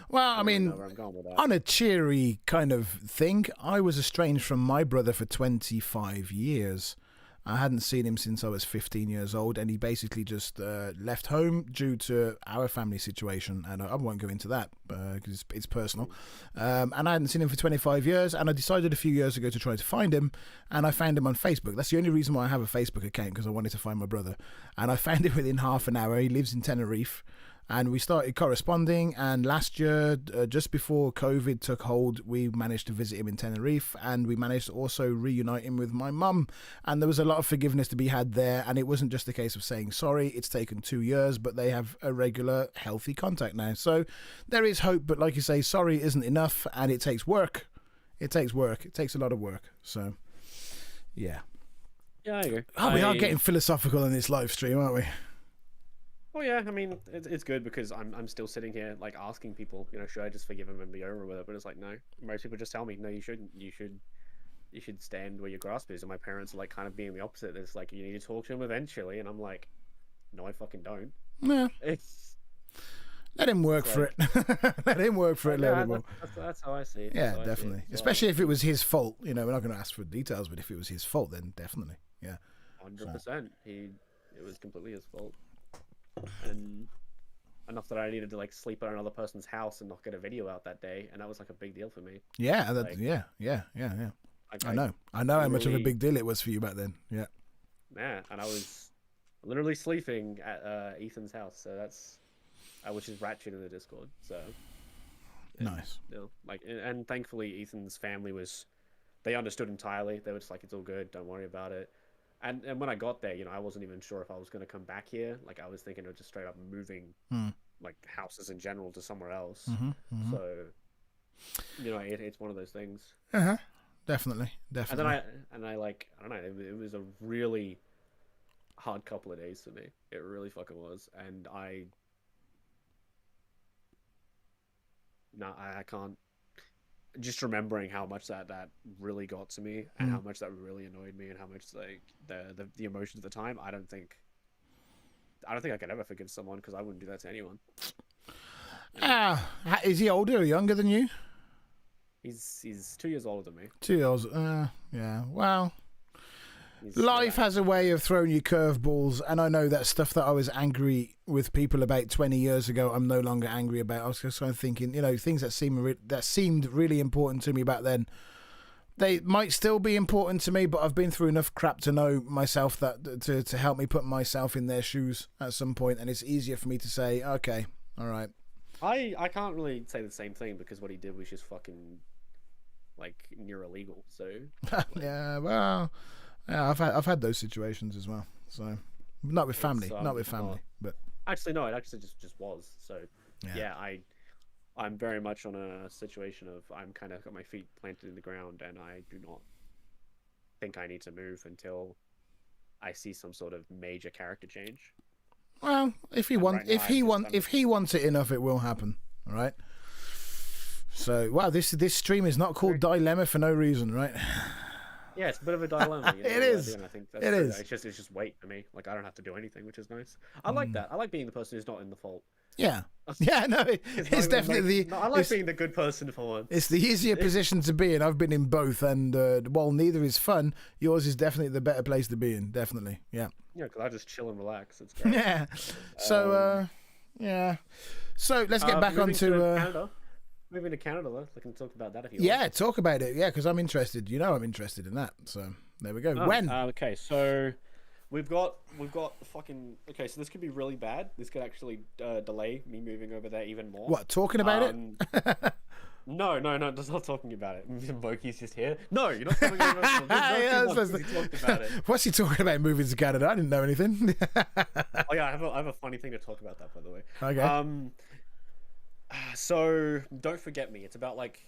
Well, I mean, where I'm going with that. On a cheery kind of thing, I was estranged from my brother for 25 years. I hadn't seen him since I was 15 years old, and he basically just left home due to our family situation, and I won't go into that because it's personal. And I hadn't seen him for 25 years, and I decided a few years ago to try to find him, and I found him on Facebook. That's the only reason why I have a Facebook account, because I wanted to find my brother. And I found him within half an hour. He lives in Tenerife. And we started corresponding, and last year, just before COVID took hold, we managed to visit him in Tenerife, and we managed to also reunite him with my mum. And there was a lot of forgiveness to be had there, and it wasn't just a case of saying sorry. It's taken 2 years, but they have a regular, healthy contact now. So there is hope, but like you say, sorry isn't enough, and it takes work. It takes work. It takes a lot of work. So, yeah. Yeah, I agree. We are getting philosophical in this live stream, aren't we? Oh yeah, I mean it's good because I'm still sitting here like asking people, should I just forgive him and be over with it? But it's like no. Most people just tell me no, you shouldn't. You should stand where your grasp is. And my parents are like kind of being the opposite. It's like you need to talk to him eventually, and I'm like, no, I fucking don't. Yeah. It's Let him work for it. Let him work for it a little bit more. That's how I see it. Yeah, definitely. Especially if it was his fault. We're not going to ask for details, but if it was his fault, then definitely. Yeah. 100%. It was completely his fault. And enough that I needed to like sleep at another person's house and not get a video out that day, and that was like a big deal for me. Yeah, yeah. I know how much of a big deal it was for you back then. Yeah. Yeah, and I was literally sleeping at Ethan's house, so which is Ratchet in the Discord. So nice. And thankfully Ethan's family they understood entirely. They were just like, it's all good, don't worry about it. And when I got there, I wasn't even sure if I was going to come back here. Like I was thinking of just straight up moving like houses in general to somewhere else. So it's one of those things. Definitely. And then I don't know, it was a really hard couple of days for me. It really fucking was. And I can't, just remembering how much that really got to me and how much that really annoyed me and how much like the emotions at the time, I don't think I could ever forgive someone because I wouldn't do that to anyone. Is he older or younger than you? He's 2 years older than me. 2 years. Yeah. Well, life has a way of throwing you curveballs, and I know that stuff that I was angry with people about 20 years ago, I'm no longer angry about. I was just kind of thinking, things that seemed really important to me back then, they might still be important to me, but I've been through enough crap to know myself that to help me put myself in their shoes at some point, and it's easier for me to say, okay, all right. I can't really say the same thing because what he did was just fucking like near illegal. So yeah, well. Yeah, I've had those situations as well. So not with family, but actually no, it actually just was. So yeah, I'm very much on a situation of I'm kind of got my feet planted in the ground, and I do not think I need to move until I see some sort of major character change. Well, if he wants it enough, it will happen. All right. So wow, this stream is not called Dilemma for no reason, right? Yeah, it's a bit of a dilemma. It is. And I think it is. It's just weight for me. Like I don't have to do anything, which is nice. I like that. I like being the person who's not in the fault. Yeah. Yeah. No, it's definitely. I like being the good person for once. It's the easier position to be in. I've been in both, and while neither is fun, yours is definitely the better place to be in. Definitely. Yeah. Yeah, because I just chill and relax. It's great. Yeah. So yeah. So let's get back onto Canada. Moving to Canada, though. I can talk about that if you want. Yeah, talk about it. Yeah, because I'm interested. I'm interested in that. So there we go. When? Okay, so we've got fucking. Okay, so this could be really bad. This could actually delay me moving over there even more. What? Talking about it? No, just not talking about it. Moki's just here. No, you're not coming over. Talked about it. What's he talking about moving to Canada? I didn't know anything. Oh yeah, I have a funny thing to talk about that, by the way. Okay. So don't forget me. It's about like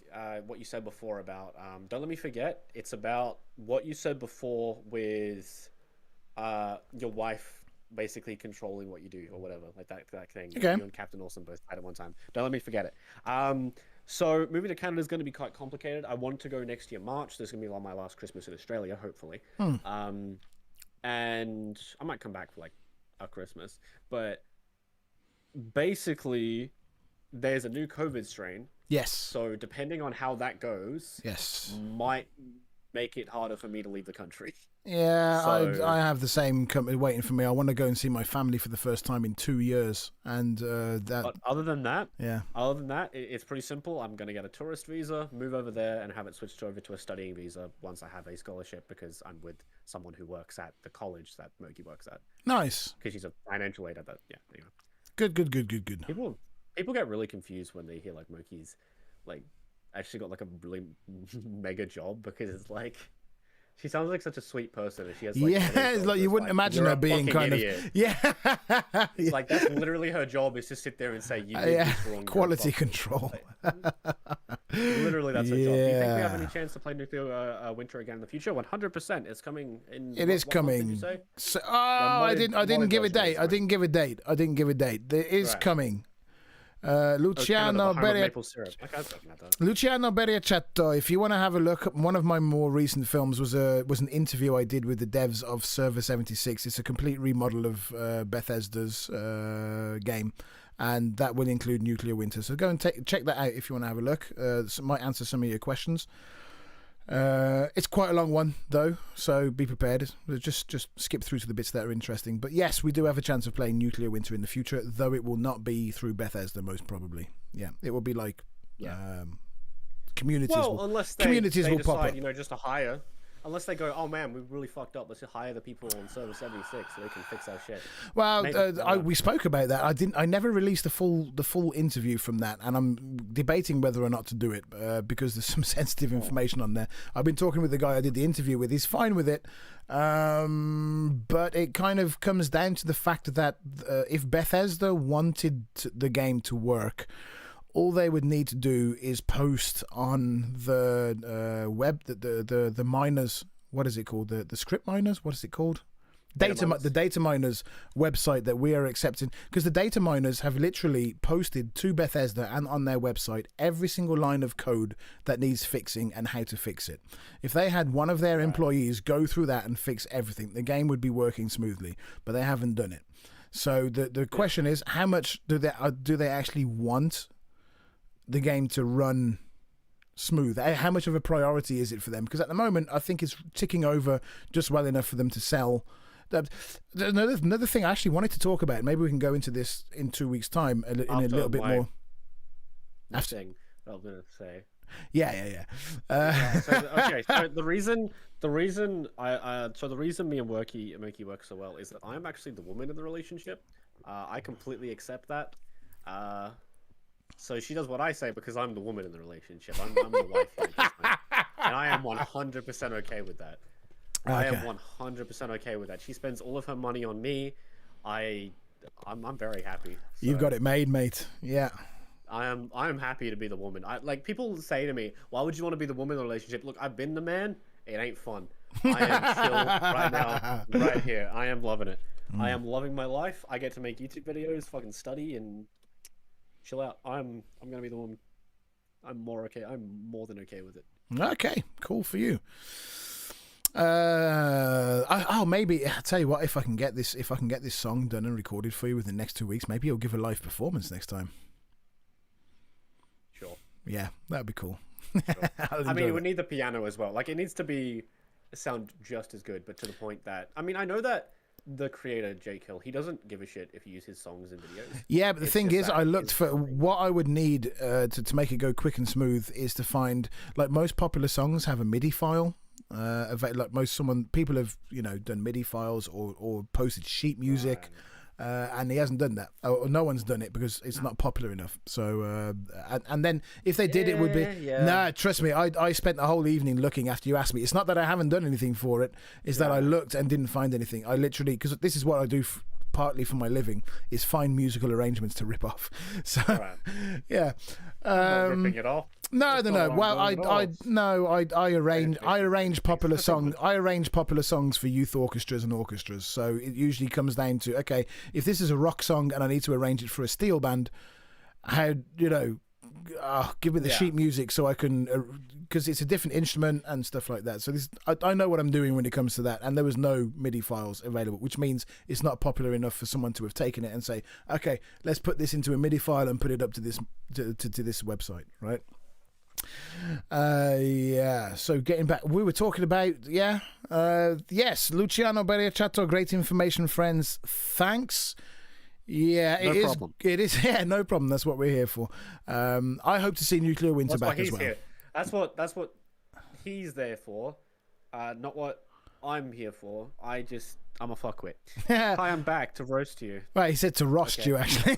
what you said before about don't let me forget. It's about what you said before with your wife basically controlling what you do or whatever, like that thing. Okay. You and Captain Awesome both had at one time. Don't let me forget it. So moving to Canada is going to be quite complicated. I want to go next year March. This is going to be my last Christmas in Australia, hopefully. And I might come back for like a Christmas, but basically there's a new COVID strain. Yes. So depending on how that goes, yes, might make it harder for me to leave the country. Yeah, so, I have the same company waiting for me. I want to go and see my family for the first time in 2 years, and that. But other than that, yeah. Other than that, it's pretty simple. I'm gonna get a tourist visa, move over there, and have it switched over to a studying visa once I have a scholarship because I'm with someone who works at the college that Moki works at. Nice. Because she's a financial aid at that. Yeah. Anyway. Good. People get really confused when they hear like Moki's like actually got like a really mega job because it's like She sounds like such a sweet person, and she has like it's like you wouldn't imagine her being kind idiot. of It's like that's literally her job is to sit there and say you did this wrong. Quality control. Literally, that's her job. Do you think we have any chance to play Nuclear Winter again in the future? 100%. It's coming in. It is coming. Did you say? So, I didn't give a date. I didn't give a date. It is coming. Luciano Berriacetto. If you want to have a look, one of my more recent films was an interview I did with the devs of Server76. It's a complete remodel of Bethesda's game, and that will include Nuclear Winter. So go and check that out if you want to have a look. It might answer some of your questions. It's quite a long one though, so be prepared. Just skip through to the bits that are interesting. But yes, we do have a chance of playing Nuclear Winter in the future, though it will not be through Bethesda most probably. Yeah, it will be like communities. Well, unless they decide, pop up. Just to hire. Unless they go, oh man, we really fucked up. Let's hire the people on Server76 so they can fix our shit. Well, we spoke about that. I never released the full interview from that, and I'm debating whether or not to do it because there's some sensitive information on there. I've been talking with the guy I did the interview with. He's fine with it, but it kind of comes down to the fact that if Bethesda wanted the game to work, all they would need to do is post on the web, the miners, what is it called? The script miners? What is it called? The data miners website that we are accepting. Because the data miners have literally posted to Bethesda and on their website every single line of code that needs fixing and how to fix it. If they had one of their employees go through that and fix everything, the game would be working smoothly. But they haven't done it. So the question is, how much do they actually want the game to run smooth? How much of a priority is it for them? Because at the moment, I think it's ticking over just well enough for them to sell. Another thing I actually wanted to talk about, maybe we can go into this in 2 weeks' time in a little bit more. After I was going to say. Yeah. So the reason me and Murky work so well is that I'm actually the woman in the relationship. I completely accept that. So she does what I say because I'm the woman in the relationship. I'm the wife here, and I am 100% okay with that. Okay. I am 100% okay with that. She spends all of her money on me. I'm very happy. So you've got it made, mate. Yeah. I am happy to be the woman. Like people say to me, "Why would you want to be the woman in the relationship?" Look, I've been the man. It ain't fun. I am chill right now, right here. I am loving it. I am loving my life. I get to make YouTube videos, fucking study, and chill out. I'm gonna be the woman. I'm more than okay with it. Okay, cool for you. Maybe I'll tell you what. If I can get this song done and recorded for you within the next 2 weeks, maybe you'll give a live performance next time. Sure. Yeah, that'd be cool. Sure. I mean, we need the piano as well. Like, it needs to sound just as good, but to the point that I know that the creator Jake Hill, he doesn't give a shit if you use his songs in videos. Yeah, but the thing is, I looked for what I would need to make it go quick and smooth is to find, like, most popular songs have a MIDI file. Like people have done MIDI files or posted sheet music, and he hasn't done that. Or no one's done it because it's not popular enough. So and then if they did, it would be nah. Trust me, I spent the whole evening looking after you asked me. It's not that I haven't done anything for it. It's that I looked and didn't find anything. I literally, because this is what I do partly for my living, is find musical arrangements to rip off. So yeah, ripping it off. No. Well, I arrange popular songs. I arrange popular songs for youth orchestras and orchestras. So it usually comes down to, okay, if this is a rock song and I need to arrange it for a steel band, how give me the sheet music so I can, because it's a different instrument and stuff like that. So I know what I'm doing when it comes to that. And there was no MIDI files available, which means it's not popular enough for someone to have taken it and say, okay, let's put this into a MIDI file and put it up to this to this website, right? So getting back, we were talking about yes, Luciano Berriacetto, great information, friends. Thanks. Yeah, it is. Yeah, no problem. That's what we're here for. I hope to see Nuclear Winter back as well. Here. That's what he's there for, not what I'm here for. I I'm a fuckwit. Yeah. Hi, I'm back to roast you. Right, he said to roast Okay. you actually.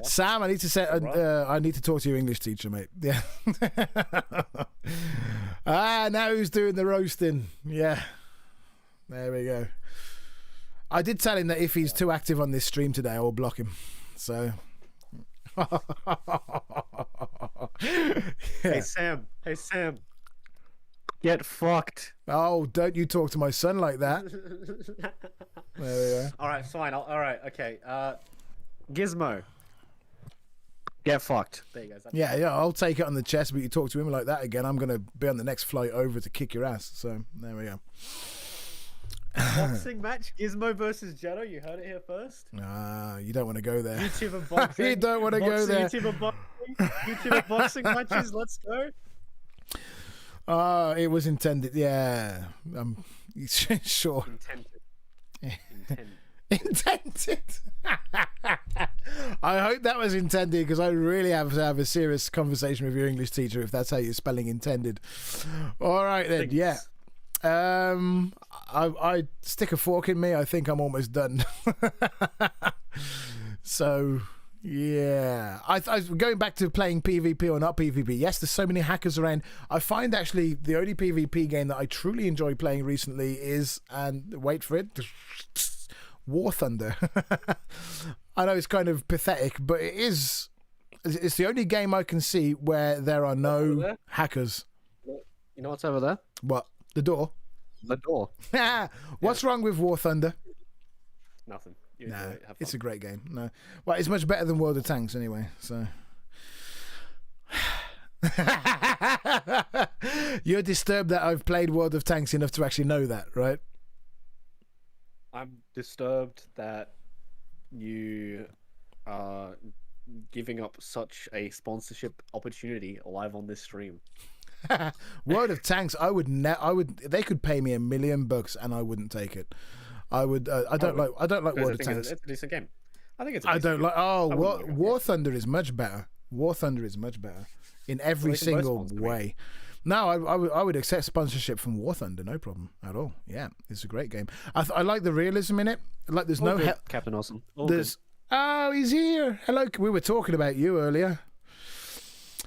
Sam, I need to say I need to talk to your English teacher, mate. Yeah. Now who's doing the roasting? Yeah. There we go. I did tell him that if he's too active on this stream today, I will block him. So. Hey Sam. Hey Sam. Get fucked. Oh, don't you talk to my son like that. There we go. All right, fine. All right, okay. Gizmo. Get fucked. There you go. Yeah, I'll take it on the chest, but you talk to him like that again, I'm going to be on the next flight over to kick your ass. So, there we go. Boxing match, Gizmo versus JETO. You heard it here first. You don't want to go there. YouTuber boxing. You don't want to go there. YouTuber boxing matches. Let's go. It was intended. Yeah. Sure. Intended. I hope that was intended, because I really have to have a serious conversation with your English teacher if that's how you're spelling intended. All right then. Yeah. I stick a fork in me. I think I'm almost done. So yeah, I going back to playing PvP or not PvP. Yes, there's so many hackers around. I find actually the only PvP game that I truly enjoy playing recently is, and wait for it, War Thunder. I know it's kind of pathetic, but it is. It's the only game I can see where there are no hackers. You know what's over there? What? The door? The door. What's wrong with War Thunder? Nothing. No, it's a great game. No, well, it's much better than World of Tanks anyway. So you're disturbed that I've played World of Tanks enough to actually know that, right? I'm disturbed that you are giving up such a sponsorship opportunity live on this stream. World of Tanks, I would. They could pay me $1 million and I wouldn't take it. I would. I don't like World of Tanks. It's a decent game. I think it's. I don't like. War Thunder is much better. War Thunder is much better in every single way. No, I would accept sponsorship from War Thunder, no problem at all. Yeah, it's a great game. I like the realism in it. Like there's no Captain Awesome. Oh, he's here. Hello. We were talking about you earlier.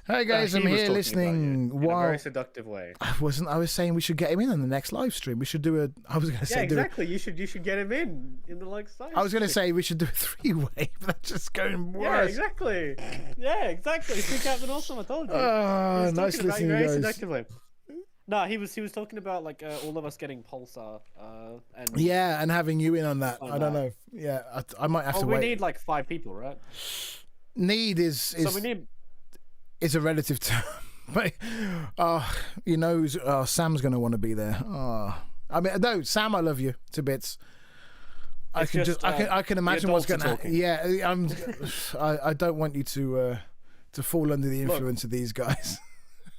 Hey guys, I'm here listening. In a very seductive way. I wasn't. I was saying we should get him in on the next live stream. We should do a. I was going to say. Yeah, exactly. You should get him in the like. I was going to say we should do a 3-way, but that's just going worse. Yeah, exactly. Yeah, exactly. See, Captain Awesome, I told you. Oh, nice listening, very guys. seductively. No, he was talking about like all of us getting Pulsar. And yeah, and having you in on that. I don't know. Yeah, I might have to wait. We need like 5 people, right? Need is so we need. It's a relative term, but Sam's going to want to be there. I mean, no, Sam, I love you to bits. I can imagine what's going to happen. Yeah, I don't want you to fall under the influence of these guys.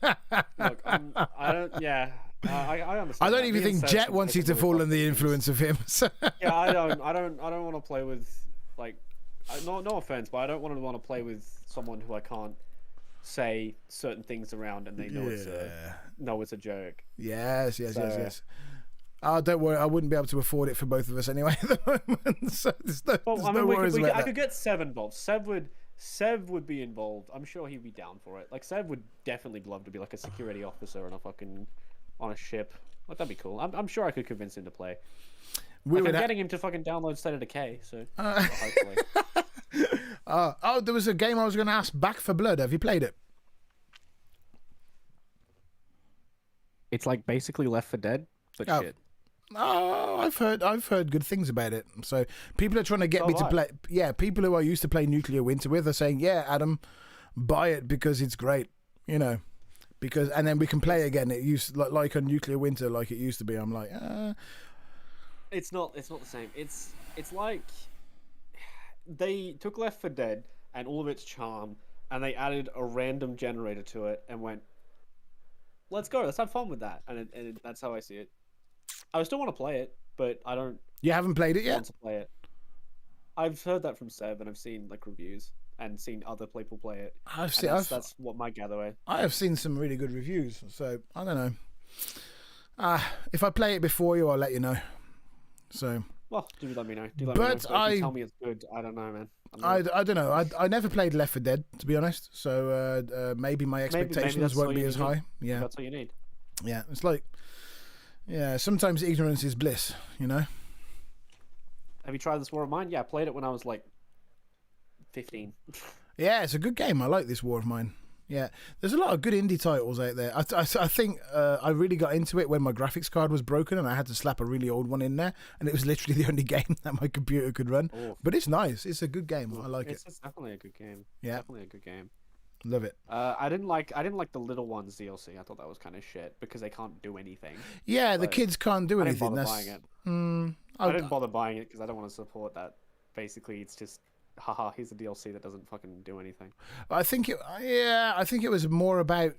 Look, I don't. Yeah, I understand. I don't even think Jet wants you to fall under the influence of him. So. Yeah, I don't want to play with like. No offense, but I don't want to play with someone who I can't say certain things around and they know it's a joke. Yes. Oh, don't worry, I wouldn't be able to afford it for both of us anyway at the moment. So there's no worries about that. I could get Sev involved. Sev would be involved. I'm sure he'd be down for it. Like Sev would definitely love to be like a security officer on a ship. Like that'd be cool. I'm sure I could convince him to play. I'm getting him to fucking download State of Decay, so hopefully. There was a game I was going to ask. Back for Blood. Have you played it? It's like basically Left 4 Dead, but shit. Oh, I've heard good things about it. So people are trying to get me to play. Yeah, people who I used to play Nuclear Winter with are saying, "Yeah, Adam, buy it because it's great." You know, and then we can play again. It used like on Nuclear Winter, like it used to be. I'm like, It's not the same. It's like they took Left 4 Dead and all of its charm and they added a random generator to it and went, let's go, let's have fun with that. And that's how I see it. I still want to play it, but I don't. You haven't played it yet? Want to play it. I've heard that from Seb and I've seen like reviews and seen other people play it. That's what my gateway. I have seen some really good reviews, so I don't know. If I play it before you, I'll let you know. So, Well, do let me know. Do let But me know. But if I- you tell me it's good, I don't know, man. I don't know. I never played Left 4 Dead, to be honest. So maybe my expectations that's all won't be you as need. high. Yeah, That's all you need. yeah. It's like, yeah. Sometimes ignorance is bliss. You know. Have you tried this War of Mine? Yeah, I played it when I was like 15. Yeah, it's a good game. I like this War of Mine. Yeah, there's a lot of good indie titles out there. I think I really got into it when my graphics card was broken and I had to slap a really old one in there, and it was literally the only game that my computer could run. Oh. But it's nice. It's a good game. I like it. It's definitely a good game. Yeah. Definitely a good game. Love it. I didn't like the Little Ones DLC. I thought that was kind of shit because they can't do anything. Yeah, the But kids can't do I didn't anything. bother That's buying it. I I didn't bother buying it because I don't want to support that. Basically, it's just, haha, here's a DLC that doesn't fucking do anything. I think it was more about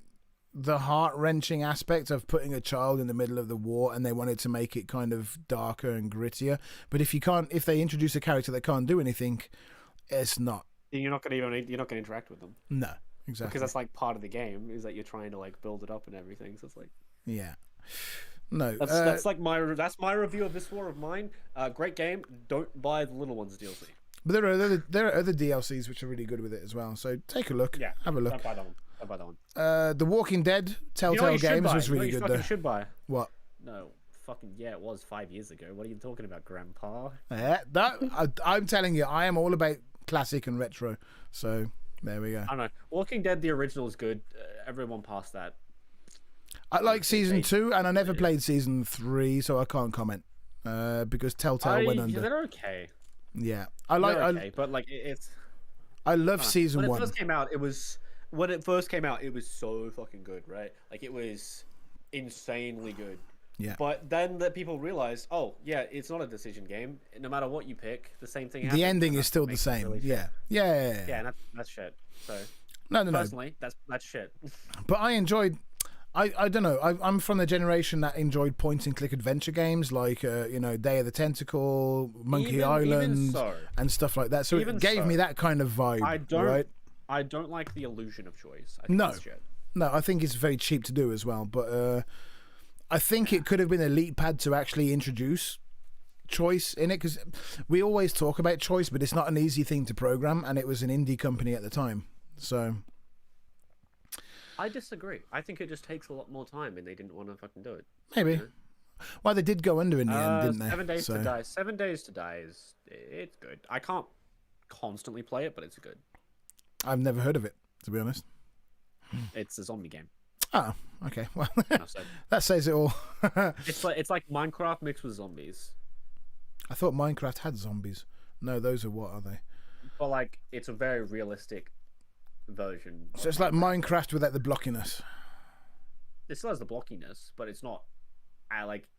the heart-wrenching aspect of putting a child in the middle of the war, and they wanted to make it kind of darker and grittier. But if they introduce a character that can't do anything, it's not. You're not gonna interact with them. No, exactly. Because that's like part of the game is that you're trying to like build it up and everything. So it's like, yeah. No, that's my review of this War of Mine. Great game. Don't buy the Little Ones DLC. but there are other DLCs which are really good with it as well. So take a look. Yeah, have a look. Don't buy that one. Don't buy that one. The Walking Dead Telltale Games was really good though. Should buy. What? No, fucking yeah, it was 5 years ago. What are you talking about, Grandpa? Yeah, I'm telling you, I am all about classic and retro. So there we go. I don't know. Walking Dead, the original is good. Everyone past that. I like season 2, and I never played season 3, so I can't comment because Telltale went under. They're okay. Yeah, They're okay, but like it's. I love season when 1. When it first came out, it was so fucking good, right? Like it was insanely good. Yeah. But then that people realized, oh yeah, it's not a decision game. No matter what you pick, the same thing. The happens, ending and is still the makes it same. really Yeah. shit. Yeah. Yeah, and that's shit. So No. personally, that's shit. But I enjoyed. I don't know. I'm from the generation that enjoyed point and click adventure games like Day of the Tentacle, Monkey Island, and stuff like that. So it gave me that kind of vibe. I don't like the illusion of choice. I think No. it's shit. No, I think it's very cheap to do as well. But I think it could have been a leap pad to actually introduce choice in it, because we always talk about choice, but it's not an easy thing to program, and it was an indie company at the time. So I disagree. I think it just takes a lot more time, and they didn't want to fucking do it. maybe. You know? Well, they did go under in the end, didn't they? 7 Days to Die. 7 Days to Die it's good. I can't constantly play it, but it's good. I've never heard of it, to be honest. It's a zombie game. Oh, okay. Well, Enough said. that says it all. It's like Minecraft mixed with zombies. I thought Minecraft had zombies. No, those are what are they? But like, it's a very realistic version. So it's like Minecraft without the blockiness. It still has the blockiness, but it's not.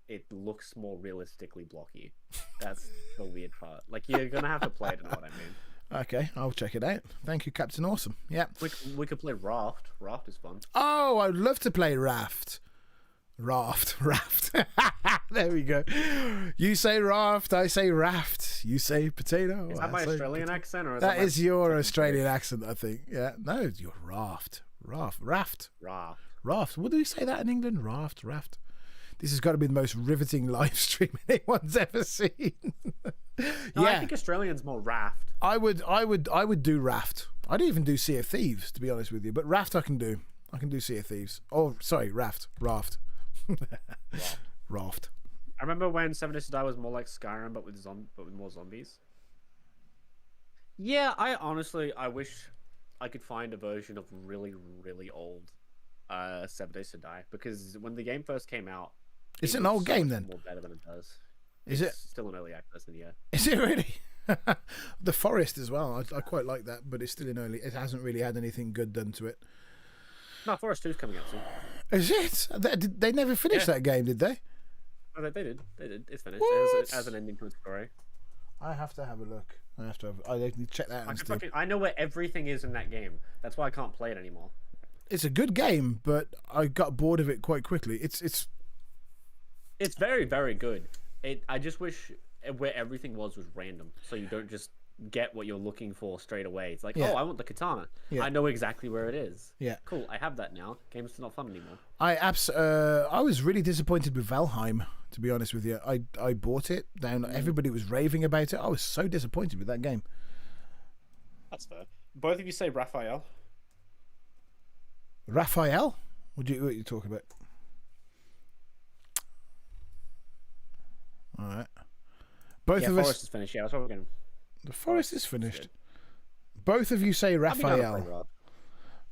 It looks more realistically blocky. That's the weird part. Like, you're gonna have to play it to know what I mean. Okay, I'll check it out. Thank you, Captain Awesome. Yeah. We could play Raft. Raft is fun. Oh, I'd love to play Raft. Raft. There we go. You say raft, I say raft. You say potato. Is that my Australian accent, or is that is your British? Australian accent? I think. Yeah. No, you're raft. Raft. Raft. What do we say that in England? Raft. This has got to be the most riveting live stream anyone's ever seen. No, I think Australian's more raft. I would do raft. I'd even do Sea of Thieves, to be honest with you. But raft I can do. I can do Sea of Thieves. Oh, sorry, raft. Raft. I remember when 7 Days to Die was more like Skyrim, but with more zombies. Yeah, I wish I could find a version of really, really old 7 Days to Die, because when the game first came out, it's an old game then. More better than it does. Is it still an early access in the year? Is it really? The Forest as well. I quite like that, but it's still in early. It hasn't really had anything good done to it. No, Forest 2's coming out soon. Is it? They never finished that game, did they? Oh, they did. It's finished. What? It has an ending to its story. I have to have a look. I need to check that out. I know where everything is in that game. That's why I can't play it anymore. It's a good game, but I got bored of it quite quickly. It's very, very good. I just wish where everything was random, so you don't just get what you're looking for straight away. It's like, Yeah. oh, I want the katana. Yeah. I know exactly where it is. Yeah. Cool, I have that now. Game's not fun anymore. I was really disappointed with Valheim, to be honest with you. I bought it down. Everybody was raving about it. I was so disappointed with that game. That's fair. Both of you say Raphael. Raphael? What are you talking about? All right. Both of us. Forest is finished. Yeah, that's what we're going. The forest is finished. Both of you say Raphael.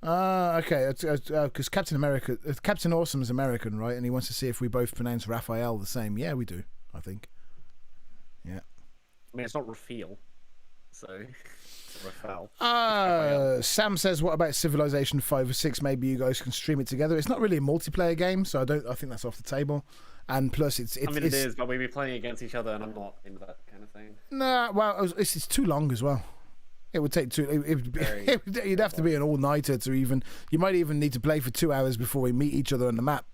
Okay. Because Captain Awesome's American, right? And he wants to see if we both pronounce Raphael the same. Yeah, we do. I think. Yeah. I mean, it's not Raphael, so Raphael. Sam says, "What about Civilization 5 or 6? Maybe you guys can stream it together." It's not really a multiplayer game, so I think that's off the table. And plus, it is, but we'd be playing against each other, and I'm not into that kind of thing. Nah, well, it's too long as well. It would take you'd have to be an all-nighter to even. You might even need to play for 2 hours before we meet each other on the map.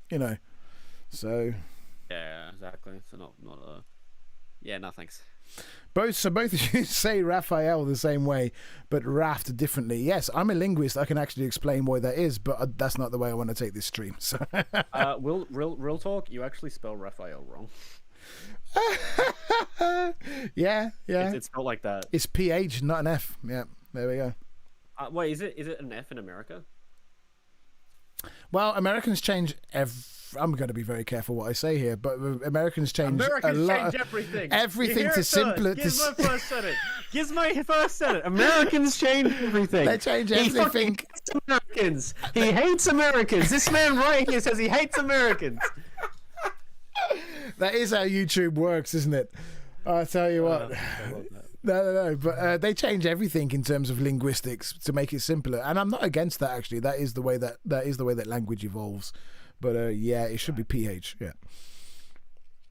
So. Yeah, exactly. So not Yeah, no thanks. Both of you say Raphael the same way, but Raft differently. Yes, I'm a linguist. I can actually explain why that is, but that's not the way I want to take this stream. So, real talk. You actually spell Raphael wrong. Yeah. It's spelled like that. It's PH, not an F. Yeah, there we go. Wait, is it an F in America? Well, Americans change I'm going to be very careful what I say here, but Americans change a lot. Everything to simpler. Gizmo first said it. Gizmo first said it. Americans change everything. They change everything. He hates Americans. He hates Americans. This man right here says he hates Americans. That is how YouTube works, isn't it? I tell you what. No. But they change everything in terms of linguistics to make it simpler, and I'm not against that. Actually, that is the way that language evolves. But yeah, it should be PH. Yeah.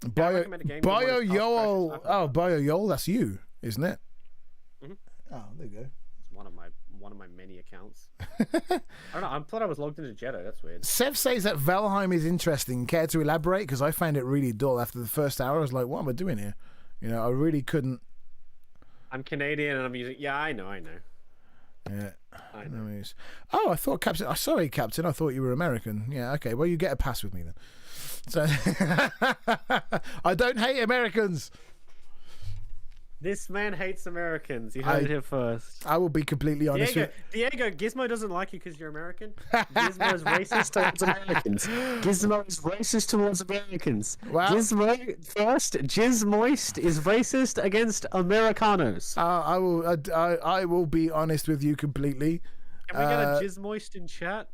Bio Yol. Oh, Bio Yol. That's you, isn't it? Mm-hmm. Oh, there you go. It's one of my many accounts. I don't know. I thought I was logged into JETO. That's weird. Sev says that Valheim is interesting. Care to elaborate? Because I found it really dull after the first hour. I was like, what am I doing here? I really couldn't. I'm Canadian and I'm using. Yeah, I know. Yeah. I know. Oh, I thought Captain. Sorry, Captain. I thought you were American. Yeah. Okay. Well, you get a pass with me then. So I don't hate Americans. This man hates Americans. You heard it here first. I will be completely honest. Diego, Gizmo doesn't like you because you're American. Gizmo is racist towards Americans. Gizmo is racist towards Americans. Well, Gizmoist is racist against Americanos. I will be honest with you completely. Can we get a Gizmoist in chat?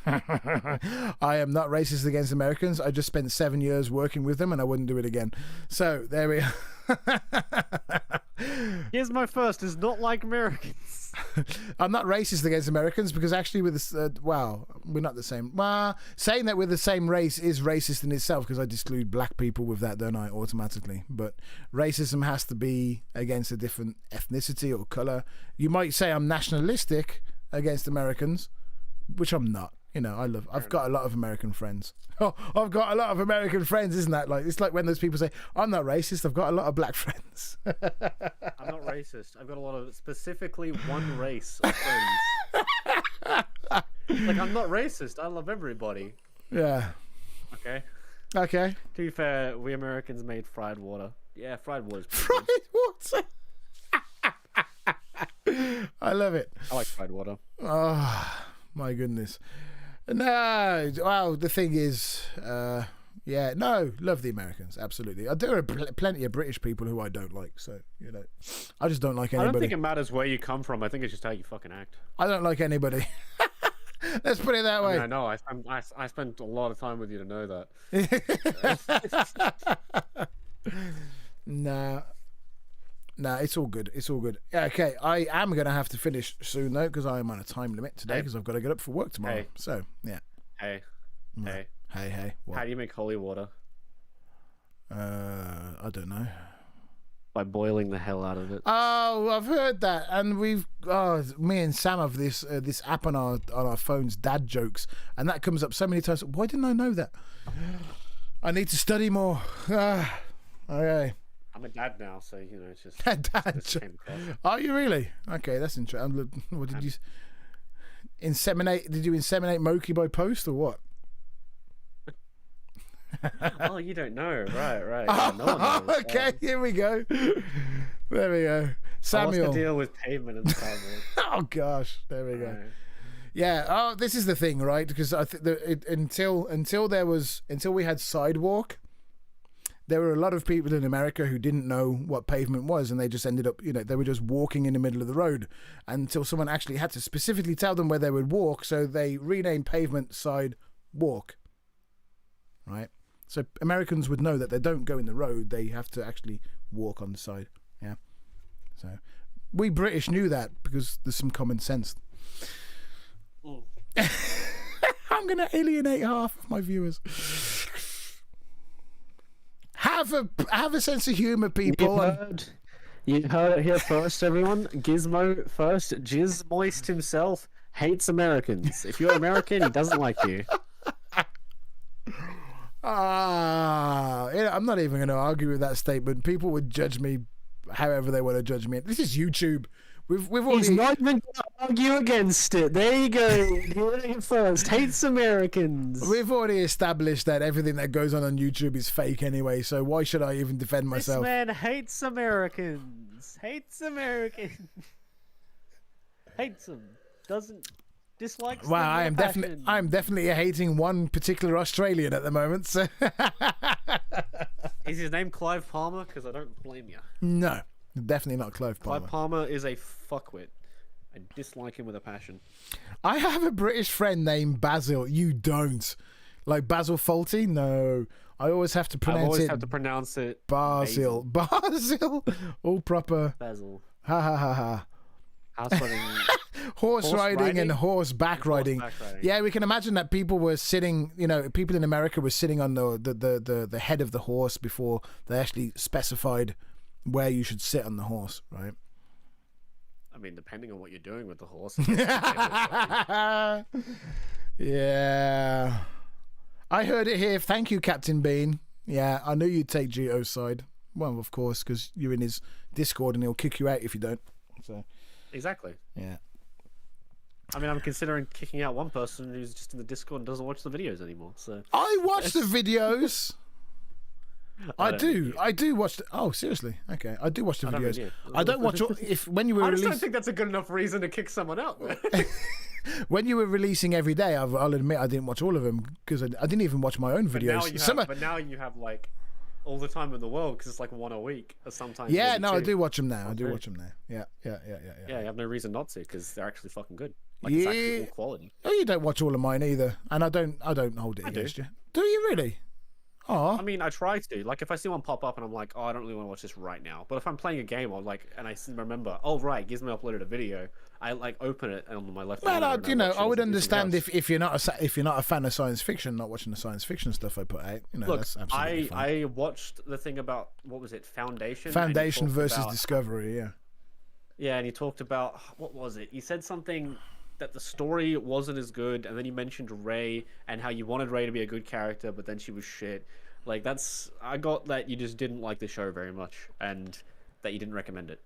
I am not racist against Americans. I just spent 7 years working with them, and I wouldn't do it again. So there we are. Gizmo first is not like Americans. I'm not racist against Americans because actually, with this, we're not the same. Well, saying that we're the same race is racist in itself because I exclude black people with that, don't I? Automatically, but racism has to be against a different ethnicity or color. You might say I'm nationalistic against Americans, which I'm not. I've got a lot of American friends. Oh, I've got a lot of American friends, isn't that like? It's like when those people say, I'm not racist, I've got a lot of black friends. I'm not racist. I've got a lot of specifically one race of friends. Like, I'm not racist. I love everybody. Yeah. Okay. To be fair, we Americans made fried water. Yeah, fried water. Fried water? I love it. I like fried water. Oh, my goodness. No, well, the thing is, love the Americans, absolutely. There are plenty of British people who I don't like, so, I just don't like anybody. I don't think it matters where you come from. I think it's just how you fucking act. I don't like anybody. Let's put it that way. I know. I spent a lot of time with you to know that. Nah, it's all good. Okay, I am going to have to finish soon, though, because I am on a time limit today because I've got to get up for work tomorrow. Hey. So, yeah. Hey. What? How do you make holy water? I don't know. By boiling the hell out of it. Oh, I've heard that. And me and Sam have this app on our phones, dad jokes, and that comes up so many times. Why didn't I know that? I need to study more. Okay. I'm a dad now, so it's just Dad this joke. came across. Are you really? Okay, that's interesting. What did you inseminate? Did you inseminate Moki by post or what? Oh, you don't know, right? Yeah, no one knows. Okay, here we go. There we go. Samuel. What's the deal with pavement and cyborg? Oh gosh, there we go. Right. Yeah. Oh, this is the thing, right? Because I think until we had sidewalk, there were a lot of people in America who didn't know what pavement was, and they just ended up, they were just walking in the middle of the road until someone actually had to specifically tell them where they would walk. So they renamed pavement sidewalk. Right. So Americans would know that they don't go in the road; they have to actually walk on the side. Yeah. So we British knew that because there's some common sense. I'm going to alienate half of my viewers. Have a sense of humour, people. You heard it here first, everyone. Gizmo first. JIZMo1st himself hates Americans. If you're American, he doesn't like you. I'm not even going to argue with that statement. People would judge me however they want to judge me. This is YouTube. We've already... He's not even going to argue against it. There you go. You heard it first. Hates Americans. We've already established that everything that goes on YouTube is fake anyway, so why should I even defend myself? This man hates Americans. Hates Americans. Hates them. Dislikes them. Wow, I'm definitely hating one particular Australian at the moment. So is his name Clive Palmer? Because I don't blame you. No, definitely not Clive Palmer. Clive Palmer is a fuckwit. I dislike him with a passion. I have a British friend named Basil. You don't. Like Basil Fawlty? No. I always have to pronounce it. I always have to pronounce it Basil. Basil. All proper. Basil. Ha ha ha ha. House riding. Horse riding and horseback riding. Yeah, we can imagine that people were sitting, people in America were sitting on the head of the horse before they actually specified where you should sit on the horse, right? I mean, depending on what you're doing with the horse. Yeah. I heard it here. Thank you, Captain Bean. Yeah, I knew you'd take JETO's side. Well, of course, because you're in his Discord and he'll kick you out if you don't. So. Exactly. Yeah. I mean, I'm considering kicking out one person who's just in the Discord and doesn't watch the videos anymore. So I watch the videos. I do watch. Oh, seriously? Okay, I do watch the videos. I don't watch when you were. I just don't think that's a good enough reason to kick someone out. When you were releasing every day, I'll admit I didn't watch all of them because I didn't even watch my own videos. But now you have like all the time in the world because it's like one a week or sometimes. Yeah, no, I do watch them now. Yeah. Yeah, you have no reason not to because they're actually fucking good. Like, it's actually all quality. Oh, you don't watch all of mine either, and I don't hold it against you. Do you really? Oh. I mean, I try to. Like, if I see one pop up and I'm like, oh, I don't really want to watch this right now. But if I'm playing a game, and I remember, oh right, Gizmo uploaded a video. I like open it on my left. Man, I would understand if you're not a fan of science fiction, not watching the science fiction stuff I put out. Look, that's absolutely fine. I watched the thing about what was it, Foundation versus Discovery, yeah. Yeah, and he talked about what was it? He said something that the story wasn't as good, and then you mentioned Rey and how you wanted Rey to be a good character, but then she was shit. Like, I got that you just didn't like the show very much, and that you didn't recommend it.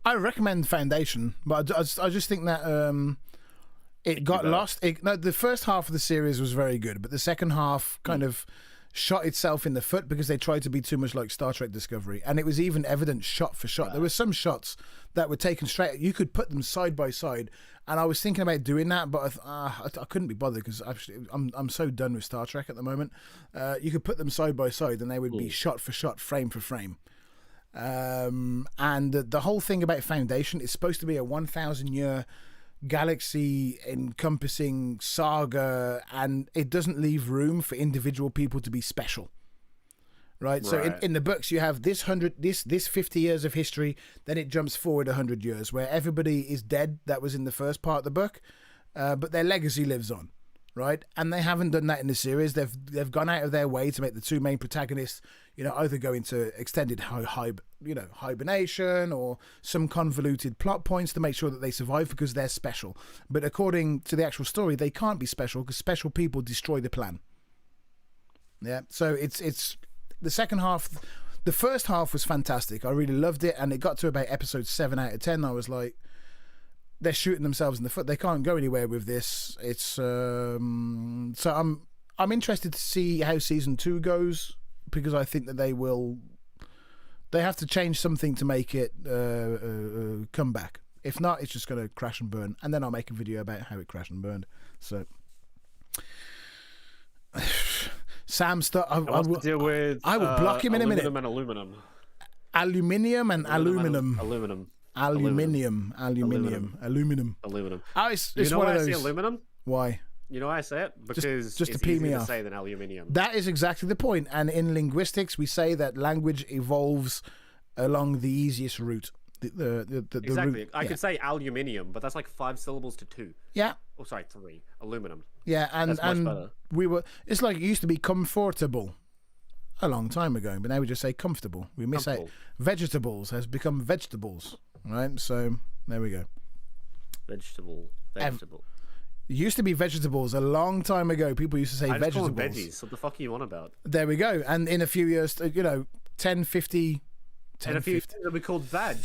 I recommend Foundation, but I just think that it got lost. The first half of the series was very good, but the second half kind of shot itself in the foot because they tried to be too much like Star Trek Discovery, and it was even evident shot for shot. There were some shots that were taken straight. You could put them side by side, and I was thinking about doing that, but I couldn't be bothered because I'm so done with Star Trek at the moment. You could put them side by side, and they would be shot for shot, frame for frame. And the whole thing about Foundation is supposed to be a 1,000-year galaxy encompassing saga, and it doesn't leave room for individual people to be special. Right? So in the books you have this 50 years of history, then it jumps forward 100 years where everybody is dead that was in the first part of the book, but their legacy lives on, right? And they haven't done that in the series. They've gone out of their way to make the two main protagonists, either go into extended hibernation or some convoluted plot points to make sure that they survive because they're special. But according to the actual story, they can't be special because special people destroy the plan. Yeah, so it's the second half. The first half was fantastic. I really loved it, and it got to about episode 7 out of 10. I was like, they're shooting themselves in the foot. They can't go anywhere with this. It's so I'm interested to see how season 2 goes, because I think that they have to change something to make it come back. If not, it's just going to crash and burn, and then I'll make a video about how it crashed and burned. So Sam, I will deal with. I will block him in a minute. Aluminum Aluminium and aluminum. Aluminum. Aluminium. Oh, it's You know one why of I those. say aluminum? Why? You know why I say it? Because just to it's pee easier me to off. say than aluminium. That is exactly the point. And in linguistics, we say that language evolves along the easiest route. The Exactly. route, I could say aluminium, but that's like 5 syllables to 2. Yeah. Oh, sorry, 3. Aluminum. Yeah, and That's much and better. it's like it used to be comfortable a long time ago, but now we just say comfortable. We miss out. Comfortable. Vegetables has become vegetables, right? So there we go. Vegetable. It used to be vegetables a long time ago. People used to say I just call vegetables. them veggies. What the fuck are you on about? There we go. And in a few years, 10, 50... And a few years it'll be called veg.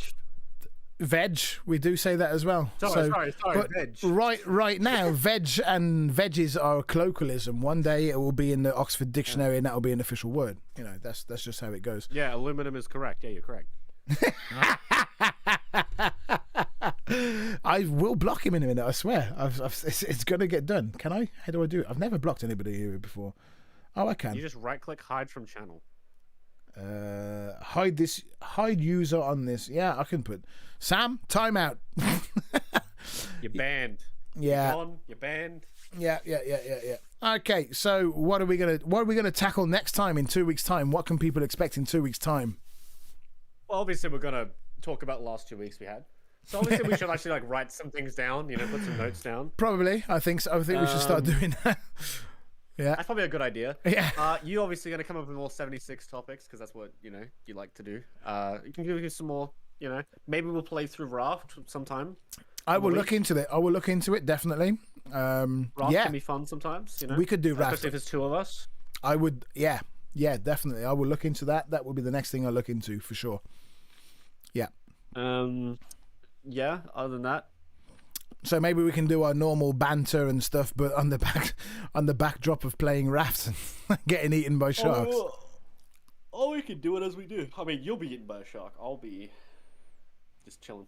Veg, we do say that as well. Sorry, but veg. Right now, veg and veggies are a colloquialism. One day it will be in the Oxford Dictionary, and that will be an official word. That's just how it goes. Yeah, aluminum is correct. Yeah, you're correct. I will block him in a minute. I swear. It's going to get done. Can I? How do I do it? I've never blocked anybody here before. Oh, I can. You just right-click, hide from channel. Hide user on this. Yeah, I can put Sam timeout. You're banned. Yeah. You're banned. Yeah. Okay, so what are we gonna tackle next time in 2 weeks' time? What can people expect in 2 weeks' time? Well, obviously we're gonna talk about the last 2 weeks we had. So obviously we should actually write some things down. Put some notes down. Probably, I think so. I think we should start doing that. Yeah, that's probably a good idea. Yeah. You obviously going to come up with more 76 topics because that's what you like to do. You can give us some more. Maybe we'll play through Raft sometime. I will look into it. Definitely. Raft can be fun sometimes. We could do Raft, especially if there's 2 of us. I would. Yeah, definitely. I will look into that. That would be the next thing I look into for sure. Yeah. Yeah. Other than that. So maybe we can do our normal banter and stuff, but on the backdrop of playing Raft and getting eaten by sharks. Oh, we can do it as we do. I mean, you'll be eaten by a shark. I'll be just chilling.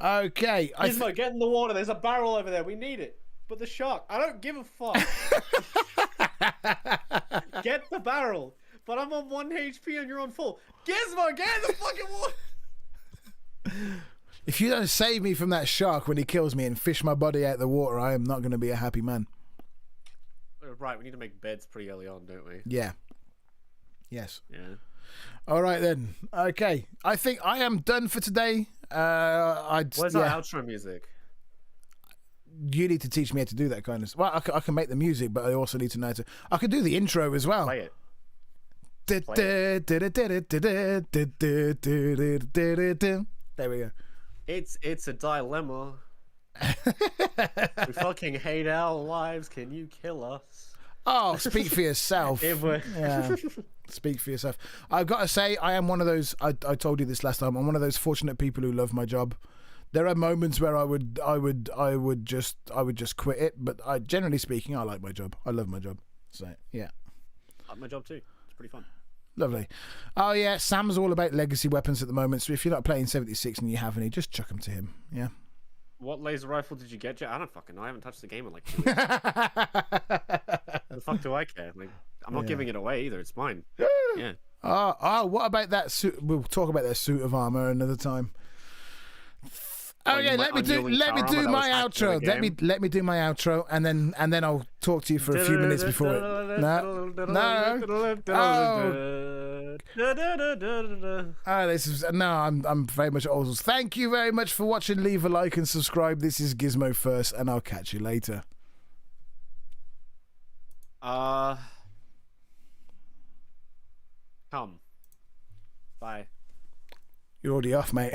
Okay. Gizmo, get in the water. There's a barrel over there. We need it. But the shark, I don't give a fuck. Get the barrel. But I'm on 1 HP and you're on 4. Gizmo, get in the fucking water. If you don't save me from that shark when he kills me and fish my body out of the water, I am not going to be a happy man. Right, we need to make beds pretty early on, don't we? Yeah. Yes. Yeah. All right then. Okay. I think I am done for today. Where's our outro music? You need to teach me how to do that kind of stuff. Well, I can make the music, but I also need to know how to... I could do the intro as well. Play it. There we go. It's a dilemma. We fucking hate our lives. Can you kill us? Oh, speak for yourself. Yeah. Speak for yourself. I've got to say, I am one of those. I told you this last time. I'm one of those fortunate people who love my job. There are moments where I would just quit it, but generally speaking, I like my job. I love my job. So yeah, I like my job too. It's pretty fun. Lovely. Oh yeah, Sam's all about legacy weapons at the moment. So if you're not playing 76 and you have any, just chuck them to him. Yeah. What laser rifle did you get? I don't fucking know. I haven't touched the game in like 2 weeks. The fuck do I care? I'm not giving it away either. It's mine. Yeah. Oh, what about that suit? We'll talk about that suit of armor another time. Okay, let me do my outro. Let me do my outro, and then I'll talk to you for a few minutes before it. No. I'm very much old. Thank you very much for watching. Leave a like and subscribe. This is Gizmo1st, and I'll catch you later. Come. Bye. You're already off, mate.